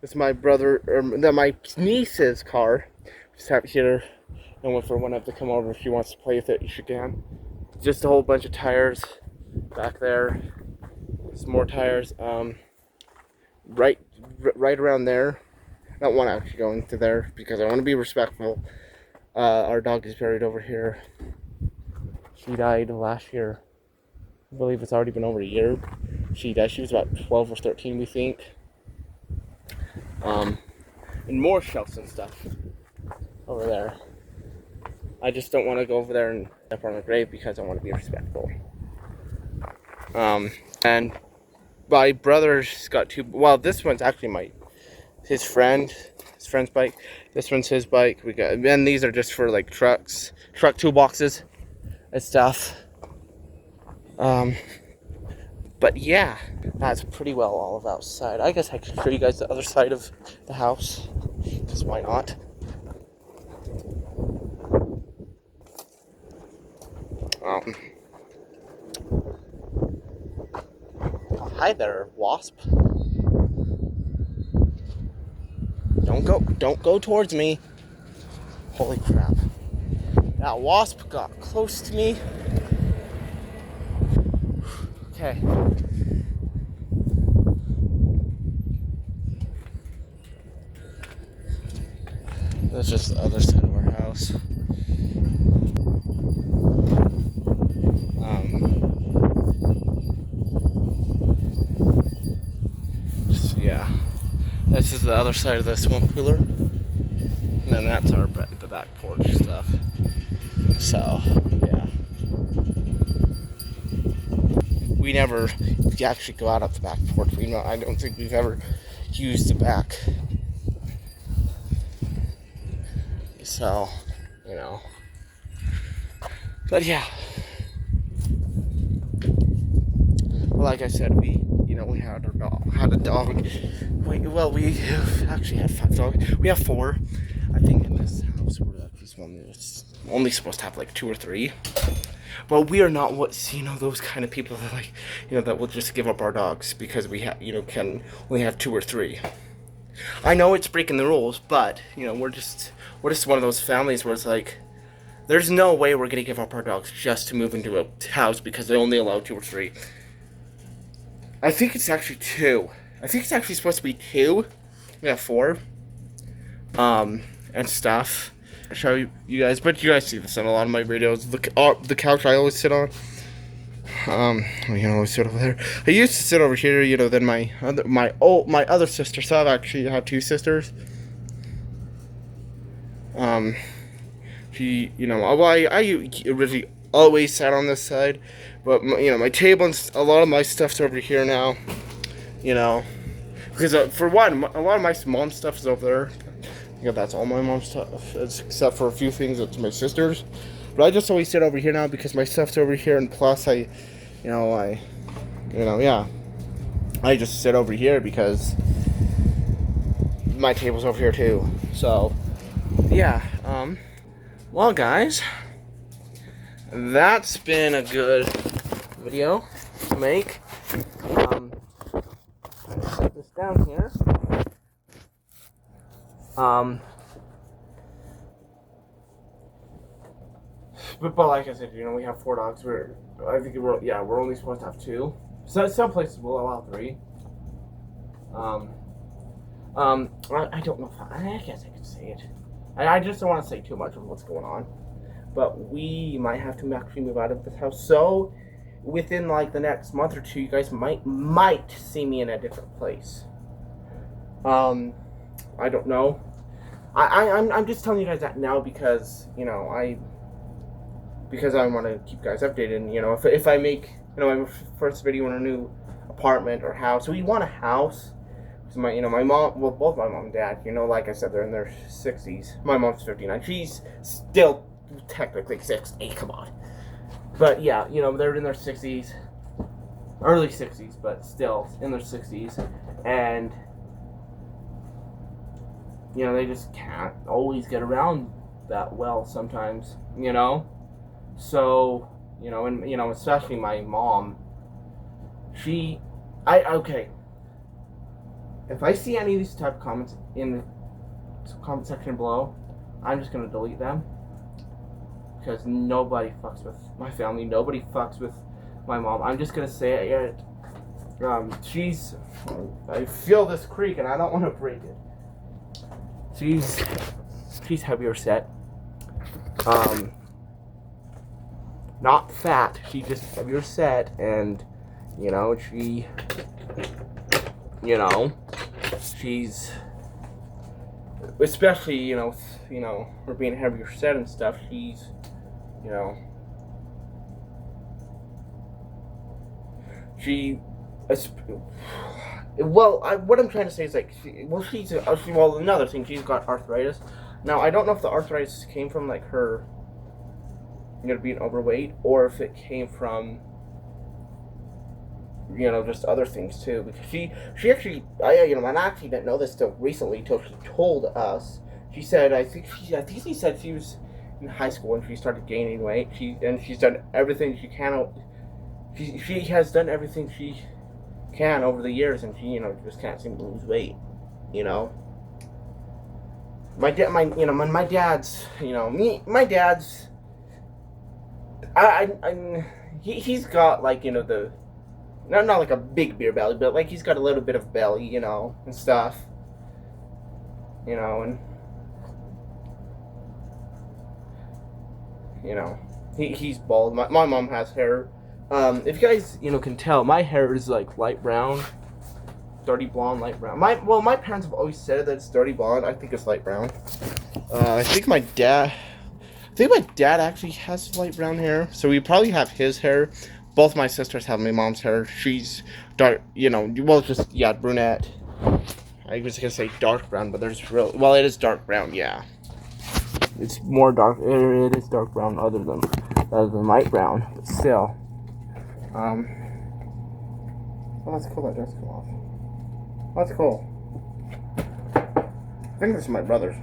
It's my my niece's car. Just have it here. And wait for one of them to come over if she wants to play with it. She can. Just a whole bunch of tires back there. Some more tires. Right around there. I don't want to actually go into there because I want to be respectful. Our dog is buried over here. She died last year. I believe it's already been over a year. She died. She was about 12 or 13, we think. And more shelves and stuff over there. I just don't want to go over there and step on her grave because I want to be respectful. And my brother's got two. Well, this one's actually his friend's bike. This one's his bike. And these are just for truck toolboxes and stuff. But yeah, that's pretty well all of outside. I guess I could show you guys the other side of the house, because why not? Um, oh, hi there, wasp. Don't go towards me. Holy crap. That wasp got close to me. Okay. That's just the other side of our house. Yeah. This is the other side of the swamp cooler. And then that's the back porch stuff. So, yeah. We never actually go out the back porch. I don't think we've ever used the back. So, But yeah. Like I said, we had a dog. We actually had 5 dogs. We have 4. I think in this house we're only supposed to have like 2 or 3. But we are not those kind of people that that will just give up our dogs because we can only have 2 or 3. I know it's breaking the rules, but we're just one of those families where it's like there's no way we're gonna give up our dogs just to move into a house because they only allow 2 or 3. I think it's actually 2. I think it's actually supposed to be 2. We have 4. And stuff. I'll show you guys, but you guys see this in a lot of my videos. The couch I always sit on. You can always sit over there. I used to sit over here, then my other sister. So I actually have 2 sisters. She, I originally always sat on this side, but my table and a lot of my stuff's over here now. Because for one, a lot of my mom's stuff is over there. That's all my mom's stuff, except for a few things that's my sister's. But I just always sit over here now because my stuff's over here, and plus I just sit over here because my table's over here too. So, yeah. Well, guys, that's been a good video to make. Set this down here. But like I said, we have 4 dogs. We're only supposed to have 2. So some places will allow 3. I don't know if I guess I could say it. I just don't want to say too much of what's going on. But we might have to actually move out of this house. So within like the next month or 2, you guys might see me in a different place. I don't know. I'm just telling you guys that now because I want to keep you guys updated. And if I make my first video in a new apartment or house, we want a house. So my mom, well, both my mom and dad, like I said, they're in their 60s. My mom's 59. She's still technically 60. Come on. But yeah, they're in their 60s, early 60s, but still in their 60s, and they just can't always get around that well sometimes, So, and especially my mom. Okay. If I see any of these type of comments in the comment section below, I'm just gonna delete them because nobody fucks with my family. Nobody fucks with my mom. I'm just gonna say it. I feel this creak and I don't want to break it. She's heavier set. Not fat. She's just heavier set, and she's especially her being heavier set and stuff. She's what I'm trying to say is another thing, she's got arthritis. Now I don't know if the arthritis came from like her being overweight, or if it came from you know, just other things too. Because she actually, and I actually didn't know this till recently, till she told us. She said, I think she said she was in high school and she started gaining weight. She's done everything she can. She has done everything she can over the years, and she, just can't seem to lose weight. You know, my dad's, my dad's, he's got like, the not like a big beer belly, but like he's got a little bit of belly, and stuff, and he's bald. My mom has hair. If you guys, can tell, my hair is like light brown, dirty blonde, light brown. My parents have always said that it's dirty blonde. I think it's light brown. I think my dad actually has light brown hair, so we probably have his hair. Both my sisters have my mom's hair. She's dark, brunette. I was gonna say dark brown, but it is dark brown, yeah. It's more dark. It is dark brown, other than light brown, but still. Oh, that's cool. That does come off. That's cool. I think this is my brother's.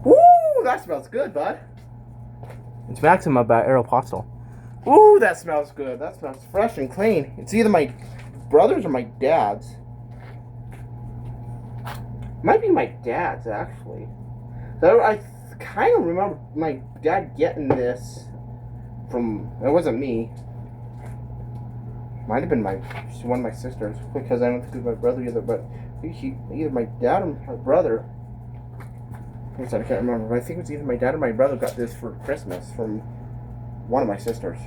Woo! That smells good, bud. It's Maxima by Aeropostale. Ooh, that smells good. That smells fresh and clean. It's either my brother's or my dad's. Might be my dad's, actually. So I kind of remember my dad getting this from... It wasn't me. Might have been one of my sisters, because I don't think it was my brother either, but either my dad or my brother... I can't remember, but I think it was either my dad or my brother got this for Christmas from one of my sisters.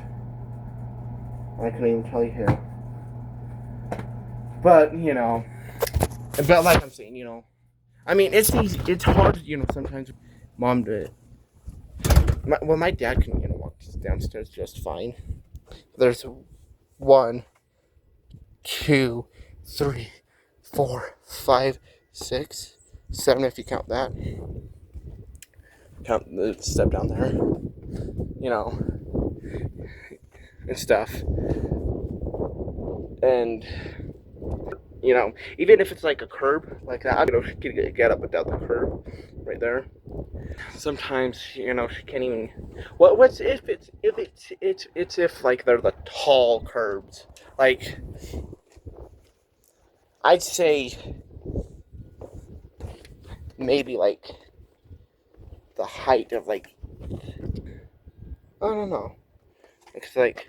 I couldn't even tell you who. But, but like I'm saying, I mean, it's easy, it's hard, sometimes mom to... My dad can, walk downstairs just fine. There's 1, 2, 3, 4, 5, 6, 7 if you count that. Count the step down there, and stuff. And, even if it's like a curb like that, she can get up and down the curb right there. Sometimes, she can't even. What's if like they're the tall curbs, like I'd say maybe like the height of like, I don't know. It's like,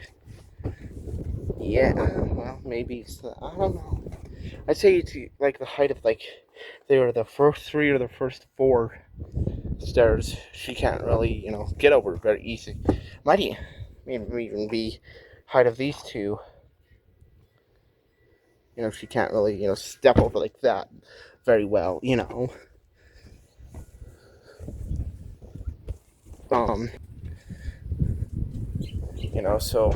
yeah, well, maybe it's I don't know. I'd say it's like the height of like, they were the first 3 or the first 4 stairs. She can't really, get over very easy. Might even be height of these 2. She can't really, step over like that very well, so,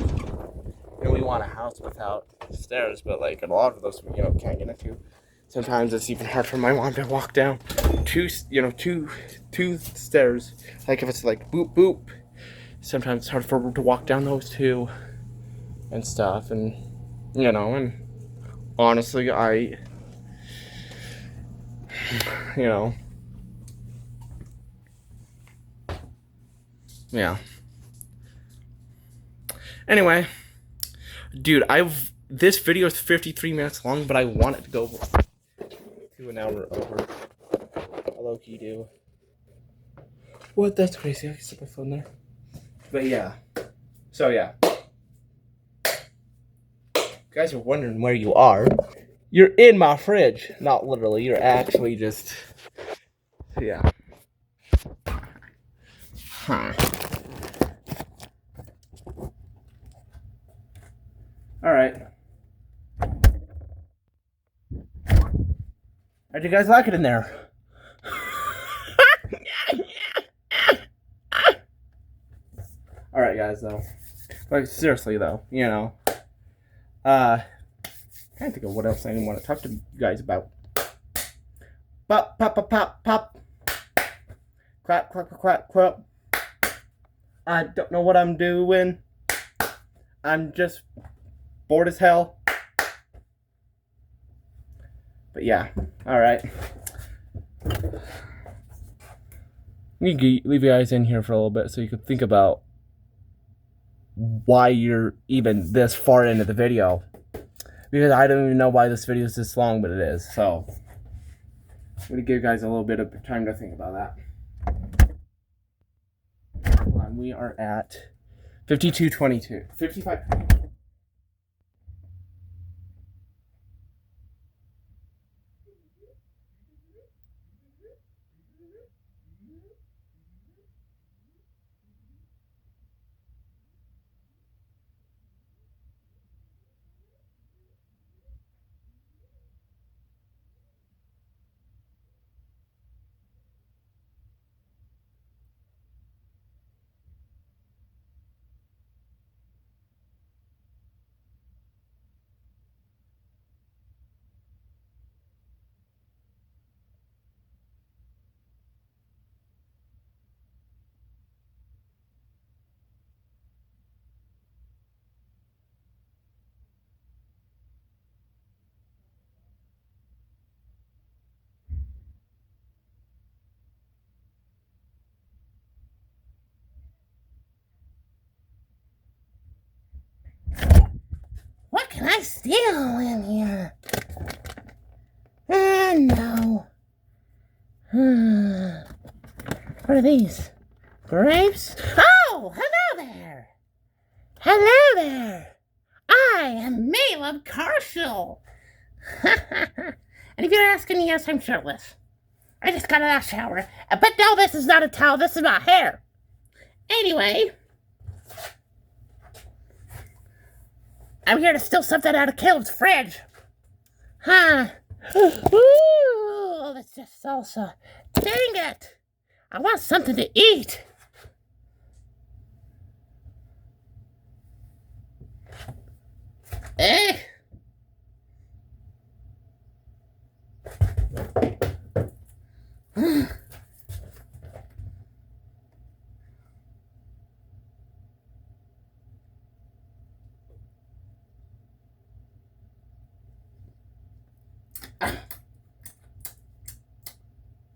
we want a house without stairs, but like a lot of those, can't get into. Sometimes it's even hard for my mom to walk down two stairs. Like if it's like boop boop, sometimes it's hard for her to walk down those 2 and stuff. And and honestly, yeah. Anyway, dude, this video is 53 minutes long, but I want it to go to an hour over. I low-key do. What? That's crazy. I can set my phone there. But yeah. So yeah. You guys are wondering where you are. You're in my fridge. Not literally. You're actually just... Yeah. Huh. Alright. How'd you guys like it in there? Alright, guys, though. Like, seriously, though, I can't think of what else I want to talk to you guys about. Pop, pop, pop, pop, pop. Clap, clap, clap, clap. I don't know what I'm doing. I'm just bored as hell. But yeah, alright. Leave you guys in here for a little bit so you can think about why you're even this far into the video. Because I don't even know why this video is this long, but it is. So, I'm going to give you guys a little bit of time to think about that. Hold on, we are at 52:22. 55. What can I steal in here? No. What are these? Grapes? Oh, hello there. Hello there. I am Maleb Carshall. And if you're asking, yes, I'm shirtless. I just got out of the shower. But no, this is not a towel. This is my hair. Anyway, I'm here to steal something out of Caleb's fridge. Huh. Ooh, that's just salsa. Dang it. I want something to eat. Eh?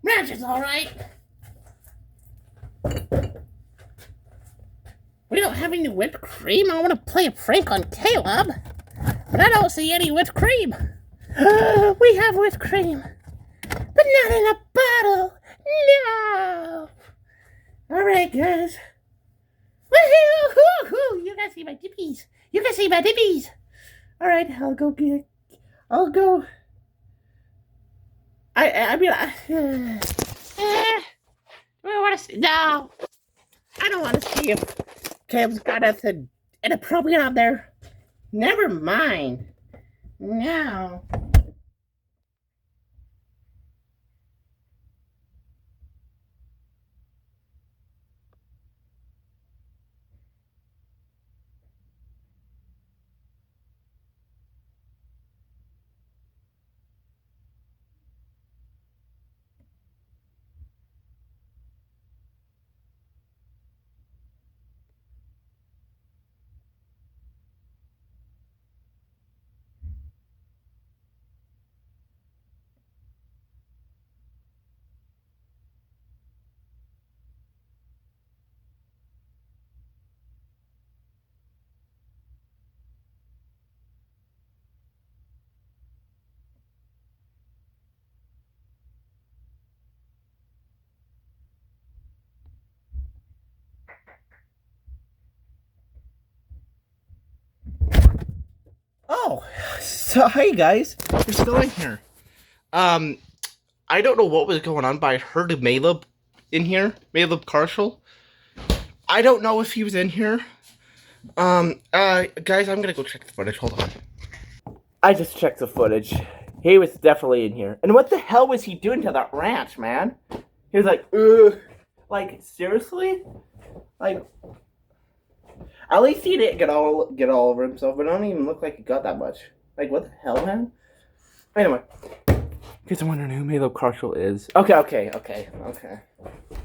Ranch is all right. We don't have any whipped cream. I want to play a prank on Caleb, but I don't see any whipped cream. We have whipped cream, but not in a bottle. No. All right, guys. Woohoo! You guys see my dippies. You guys see my dippies. All right, I'll go. I mean, I want to see. No, I don't want to see if Caleb's got nothing inappropriate out there. Never mind. No. Oh, so hey guys, you're still in here. I don't know what was going on, but I heard Maleb in here, Maleb Carshall. I don't know if he was in here. Guys, I'm gonna go check the footage. Hold on. I just checked the footage. He was definitely in here. And what the hell was he doing to that ranch, man? He was like, ugh. Like, seriously? Like, at least he didn't get all over himself, but it don't even look like he got that much. Like, what the hell, man? Anyway, in case I'm wondering who Maleb Carshall is. Okay.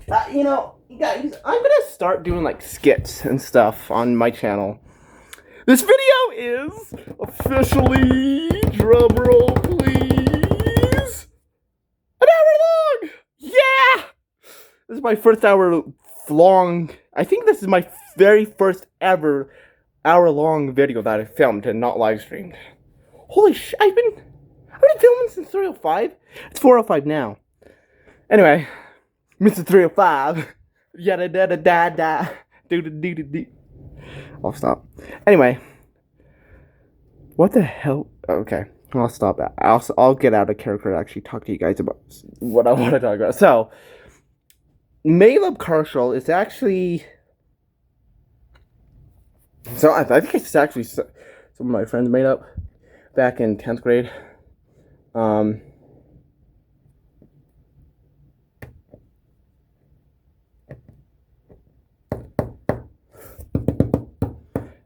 You know, guys, I'm gonna start doing like skits and stuff on my channel. This video is officially, drumroll please, an hour long! Yeah! This is my first hour long, I think this is my very first ever hour-long video that I filmed and not live streamed. Holy shit, I've been filming since 3:05. It's 4:05 now. Anyway, Mr. 3:05. Yada da da da da. Do do do do do. I'll stop. Anyway, what the hell? Okay, I'll stop. I'll get out of character and actually talk to you guys about what I want to talk about. So, Caleb Carshall is actually. So I think it's actually some of my friends made up back in 10th grade.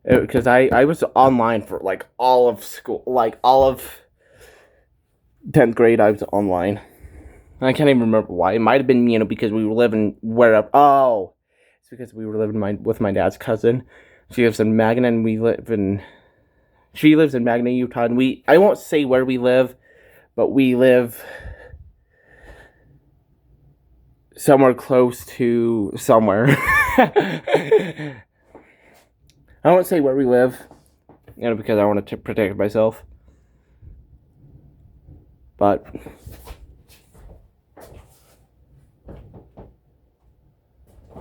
Because I was online for like all of school, like all of 10th grade. I was online. I can't even remember why. It might have been, you know, because we were living wherever. Oh, it's because we were living with my dad's cousin. She lives in Magna, and she lives in Magna, Utah, and I won't say where we live, but we live somewhere close to somewhere. I won't say where we live, you know, because I want to protect myself. But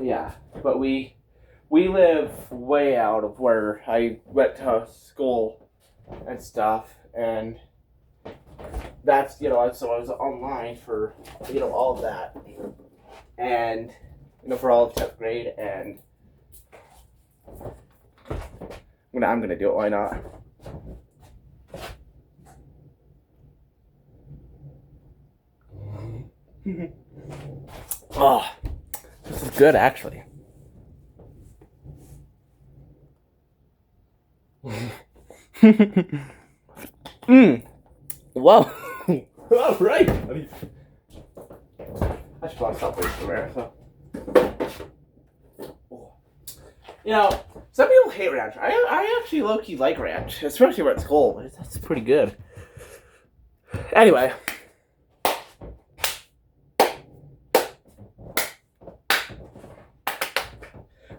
yeah, but we live way out of where I went to school and stuff, and that's, you know, so I was online for, you know, all of that, and, you know, for all of 10th grade, and I'm gonna do it, why not? Oh, this is good, actually. Whoa. All right. I should probably stop wasting air. So. You know, some people hate ranch. I actually low-key like ranch, especially when it's cold. That's pretty good. Anyway.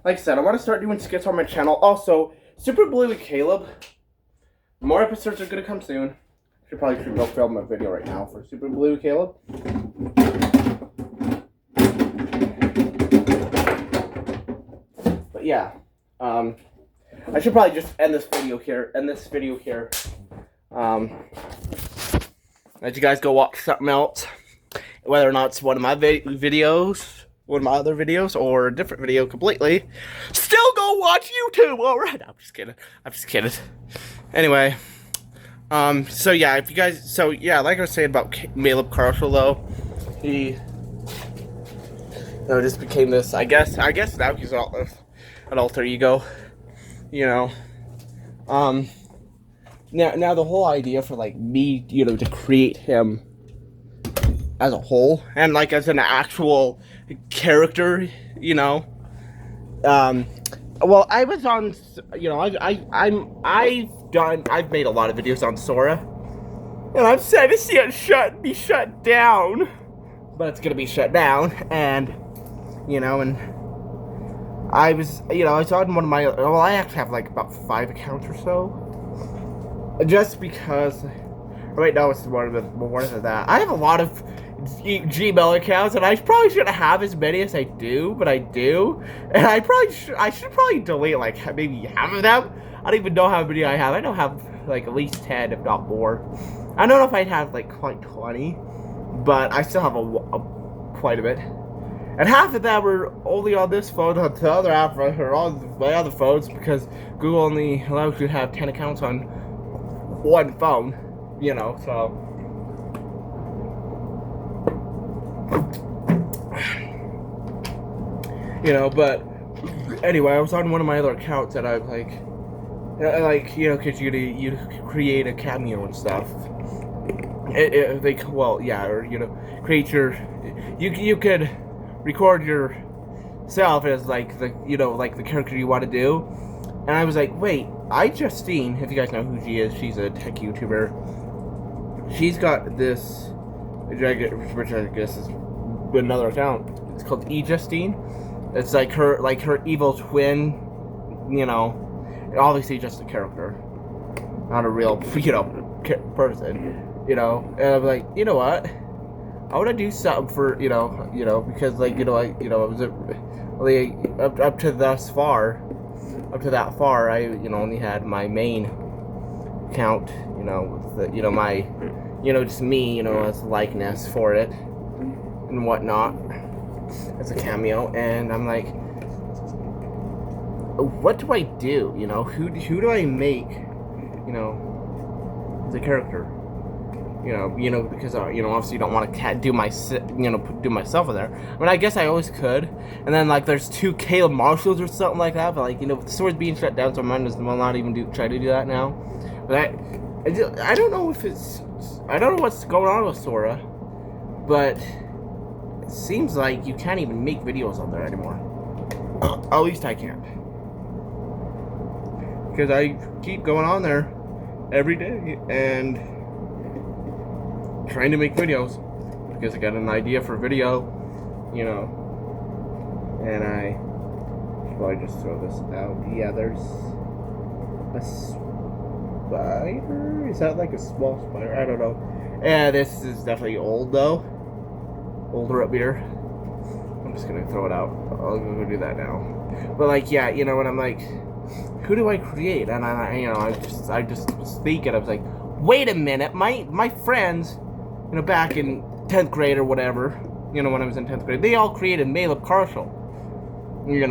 Like I said, I want to start doing skits on my channel. Also, Super Blue with Caleb. More episodes are going to come soon. Should probably go film a video right now for Super Blue with Caleb. But yeah, I should probably just end this video here. Let you guys go watch something else, whether or not it's one of my videos, one of my other videos, or a different video completely. Still go watch YouTube. All right, I'm just kidding. Anyway, so yeah, if you guys, so yeah, like I was saying about Caleb Carshall, though, he, you know, just became this. I guess now he's an alter ego, you know. Now the whole idea for like me, you know, to create him as a whole and like as an actual character, you know. Well, I was on, you know, I've made a lot of videos on Sora, and I'm sad to see it be shut down, but it's gonna be shut down, and, you know, and I was, you know, I was on one of my, well, I actually have like about 5 accounts or so, just because, right now it's more than that. I have a lot of Gmail accounts, and I probably shouldn't have as many as I do, but I do, and I should probably delete like maybe half of them. I don't even know how many I have. I don't have like at least 10, if not more. I don't know if I'd have like quite 20, but I still have quite a bit. And half of them were only on this phone. On the other app or on my other phones, because Google only allows you to have 10 accounts on one phone. You know, so. You know, but anyway, I was on one of my other accounts that I'm like, you know, cause you create a cameo and stuff. Well, yeah, or, you know, create your, you could record yourself as like the like the character you want to do. And I was like, wait, iJustine, if you guys know who she is, she's a tech YouTuber. She's got this, which I guess is another account. It's called iJustine. It's like her evil twin, obviously just a character, not a real, person, And I'm like, you know what? I want to do something for, because like, I was up to thus far. Up to that far, I only had my main account, with the, my, just me, as likeness for it and whatnot, as a cameo. And I'm like, what do I do? Who do I make, as a character? Because obviously you don't want to do myself in there. I mean, I guess I always could. And then like there's 2 Caleb Marshalls or something like that. But like the store's being shut down, so I might as well not even try to do that now. But I don't know if I don't know what's going on with Sora, but it seems like you can't even make videos on there anymore. At least I can't, because I keep going on there every day and trying to make videos because I got an idea for a video, and I should probably just throw this out. Yeah, there's a spider. Is that like a small spider? I don't know. Yeah, this is definitely old though. Older up here. I'm just gonna throw it out. I'll go do that now. But like, yeah, when I'm like, who do I create? And I just was thinking, I was like, wait a minute, my friends, back in 10th grade or whatever, when I was in 10th grade, they all created Caleb Marshall, and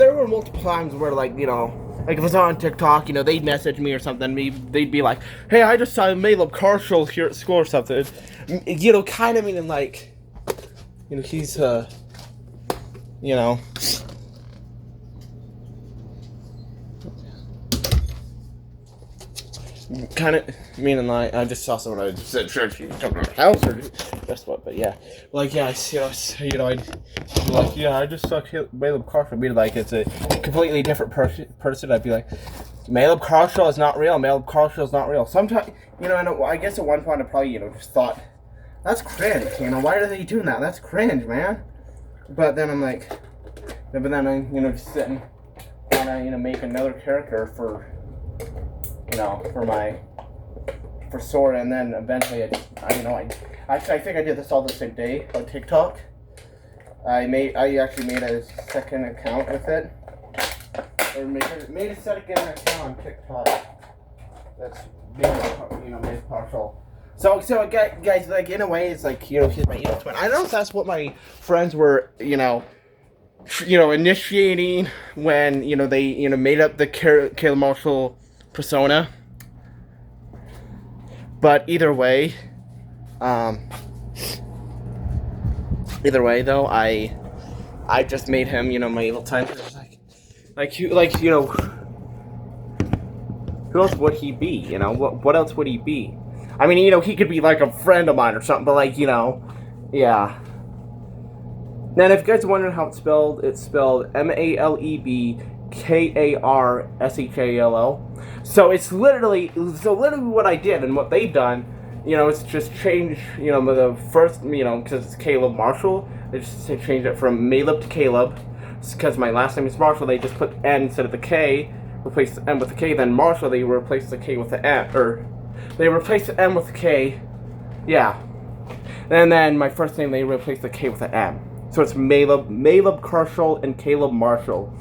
there were multiple times where, like, like if I was on TikTok, they'd message me or something, they'd be like, hey, I just saw Caleb Marshall here at school or something, kind of meaning like, he's, kind of meaning like I just saw someone I said sure she jumped in the house or just what, but yeah, like yeah, I'd like yeah, I just saw Caleb Marshall. Be like it's a completely different person. I'd be like, Caleb Marshall is not real. Caleb Marshall is not real. Sometimes and I guess at one point I probably just thought that's cringe. Why are they doing that? That's cringe, man. But then I'm like, but then I'm just sitting and I make another character for. For Sora, and then eventually I think I did this all the same day on TikTok. I actually made a second account with it, or made a second account on TikTok. That's made partial. So guys, like in a way, it's like he's my evil twin. I don't know if that's what my friends were initiating when they made up the Caleb Marshall persona, but either way though, I just made him my evil twin. Who else would he be? What else would he be? I mean, he could be like a friend of mine or something, but like yeah. Now, if you guys are wondering how it's spelled MALEB KARSHALL. So it's literally what I did and what they've done, it's just change, the first, because it's Caleb Marshall, they just changed it from Caleb to Caleb, because my last name is Marshall, they just put N instead of the K, replaced the M with the K, then Marshall, they replaced the K with the M, or they replaced the M with the K, yeah, and then my first name, they replaced the K with the M, so it's Caleb Marshall and Caleb Marshall,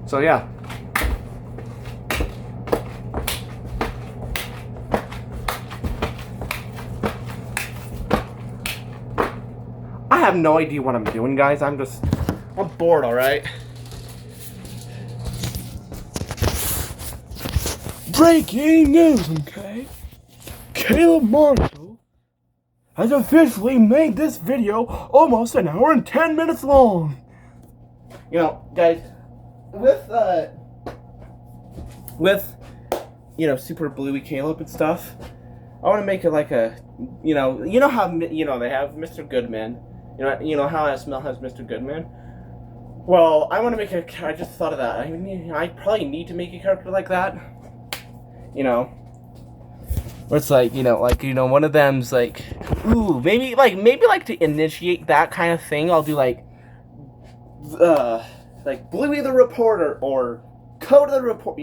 So yeah. I have no idea what I'm doing, guys. I'm bored, alright? Breaking news, okay? Caleb Marshall has officially made this video almost an hour and 10 minutes long. Guys, with Super Bluey Caleb and stuff, I want to make it like a, you know how they have Mr. Goodman, you know how SML has Mr. Goodman. Well, I want to make a. I just thought of that. I probably need to make a character like that. You know, where it's like one of them's like, ooh, maybe to initiate that kind of thing. I'll do like Bluey the Reporter or Coda the Report.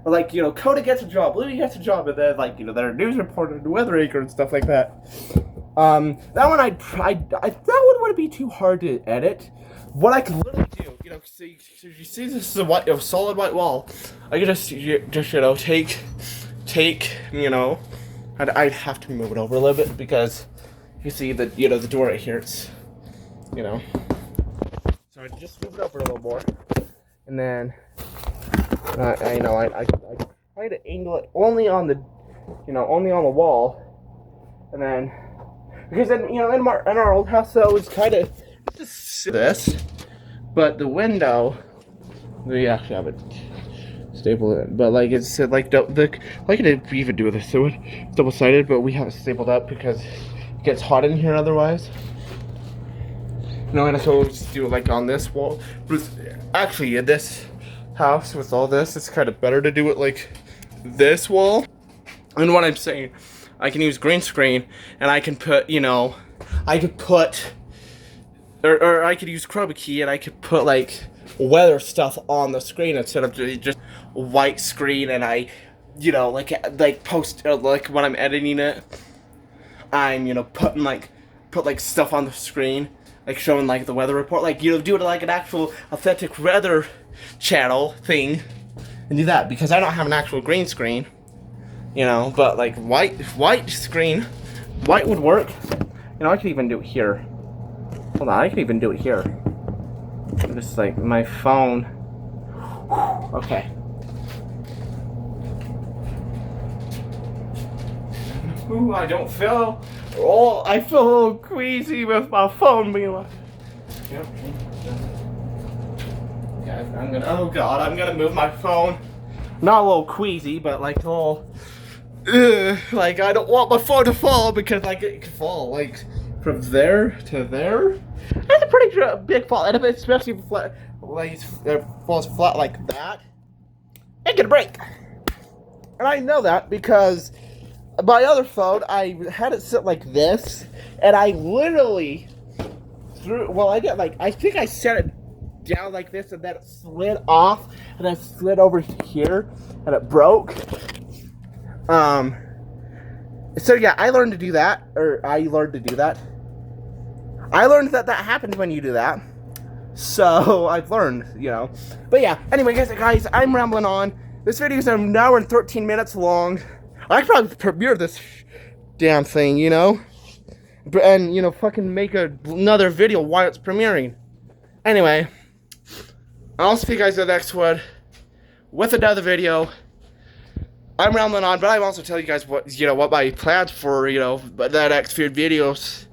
Or like, Coda gets a job, Bluey gets a job, and then they're a news reporter and weather anchor and stuff like that. That one that one wouldn't be too hard to edit. What I could literally do, so you see this is a solid white wall. I could just take, I'd have to move it over a little bit because you see the the door right here. It's, so I just move it over a little more, and then I try to angle it only on the wall, and then because then in our old house though it's kind of just this, but the window we actually have it stapled in, but like it's like I could even do this so it's double-sided, but we have it stapled up because it gets hot in here otherwise. And so we'll just do it like on this wall. But actually, in this house with all this, it's kind of better to do it like this wall. And what I'm saying, I can use green screen, and I can put, I could put, or I could use chroma key, and I could put like weather stuff on the screen instead of just white screen. And I, like post, like when I'm editing it, I'm, put stuff on the screen. Like showing like the weather report, do it like an actual authentic weather channel thing, and do that because I don't have an actual green screen, but like white screen, white would work. I could even do it here. Hold on, I could even do it here. Just like my phone. Okay. Ooh, I don't feel. Oh, I feel a little queasy with my phone being like. Yep. Yeah, oh god, I'm gonna move my phone. Not a little queasy, but like a little. Like I don't want my phone to fall because like it could fall like from there to there. That's a pretty big fall, and if it especially flat, like it falls flat like that, it could break. And I know that because. My other phone, I had it sit like this, and I literally I think I set it down like this, and then it slid off, and then slid over here, and it broke. So yeah, I learned to do that. I learned that happens when you do that. So I've learned, But yeah, anyway, guys, I'm rambling on. This video is an hour and 13 minutes long. I could probably premiere this damn thing, and, fucking make another video while it's premiering. Anyway, I'll see you guys in the next one with another video. I'm rambling on, but I'm also telling you guys what my plans for, the next few videos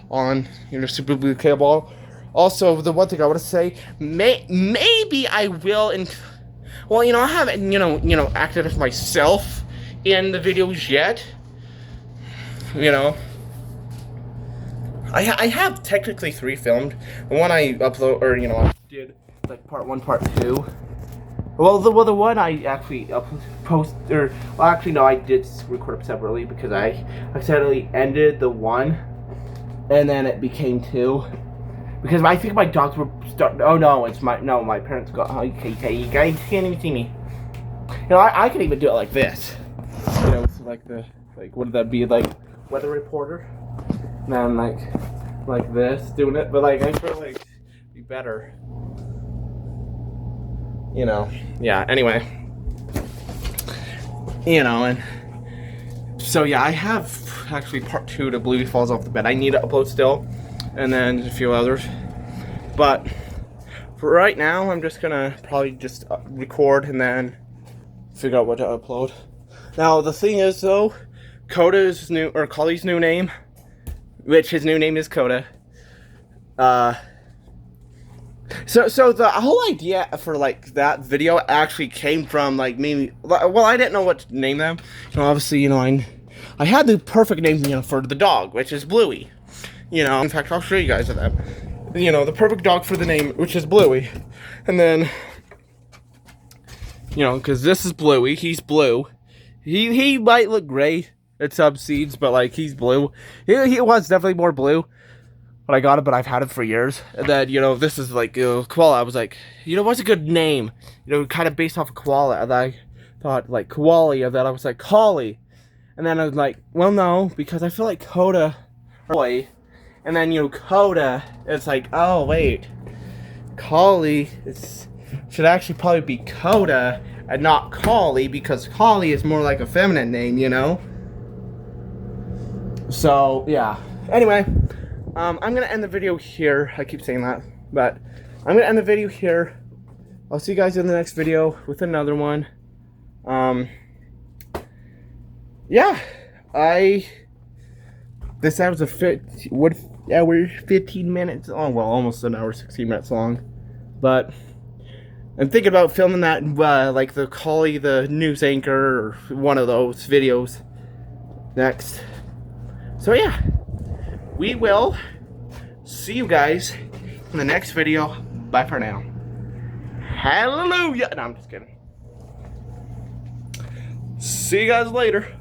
on, Super Blue Cable. Also, the one thing I want to say, maybe I will, I haven't, acted as myself in the videos yet, I have technically 3 filmed. The one I upload, or I did like part 1, part 2. Well, the one I actually I did record them separately because I accidentally ended the 1, and then it became 2. Because I think my dogs were starting. Oh no, my parents got. Okay, you guys can't even see me. I could even do it like this. What would that be, like, weather reporter? And then, like this, doing it, but, I feel like, it'd be better. Yeah, anyway. And, so, yeah, I have, actually, part 2 to Bluey Falls Off the Bed. I need to upload still, and then a few others. But, for right now, I'm just gonna probably just record and then figure out what to upload. Now, the thing is, though, Coda's Collie's new name, which his new name is Coda. So the whole idea for, that video actually came from, me. Well, I didn't know what to name them. Obviously, I had the perfect name, you know, for the dog, which is Bluey. You know, in fact, I'll show you guys that. You know, the perfect dog for the name, which is Bluey. And then, you know, because this is Bluey, he's blue. He might look gray at some scenes, but like he's blue. He was definitely more blue when I got him, but I've had him for years. And then, you know, this is like koala. I was like, you know, what's a good name? You know, kind of based off of koala. And I thought like koala, and then I was like collie. And then I was like, well, no, because I feel like Coda, boy. And then, you know, Coda, it's like, oh, wait. Collie should actually probably be Coda and not Collie, because Collie is more like a feminine name, you know? So, yeah. Anyway, I'm going to end the video here. I keep saying that. But I'm going to end the video here. I'll see you guys in the next video with another one. Yeah. This was we're 15 minutes long. Well, almost an hour, 16 minutes long. But I'm thinking about filming that, like the Collie, the news anchor, or one of those videos next. So yeah, we will see you guys in the next video. Bye for now. Hallelujah. No, I'm just kidding. See you guys later.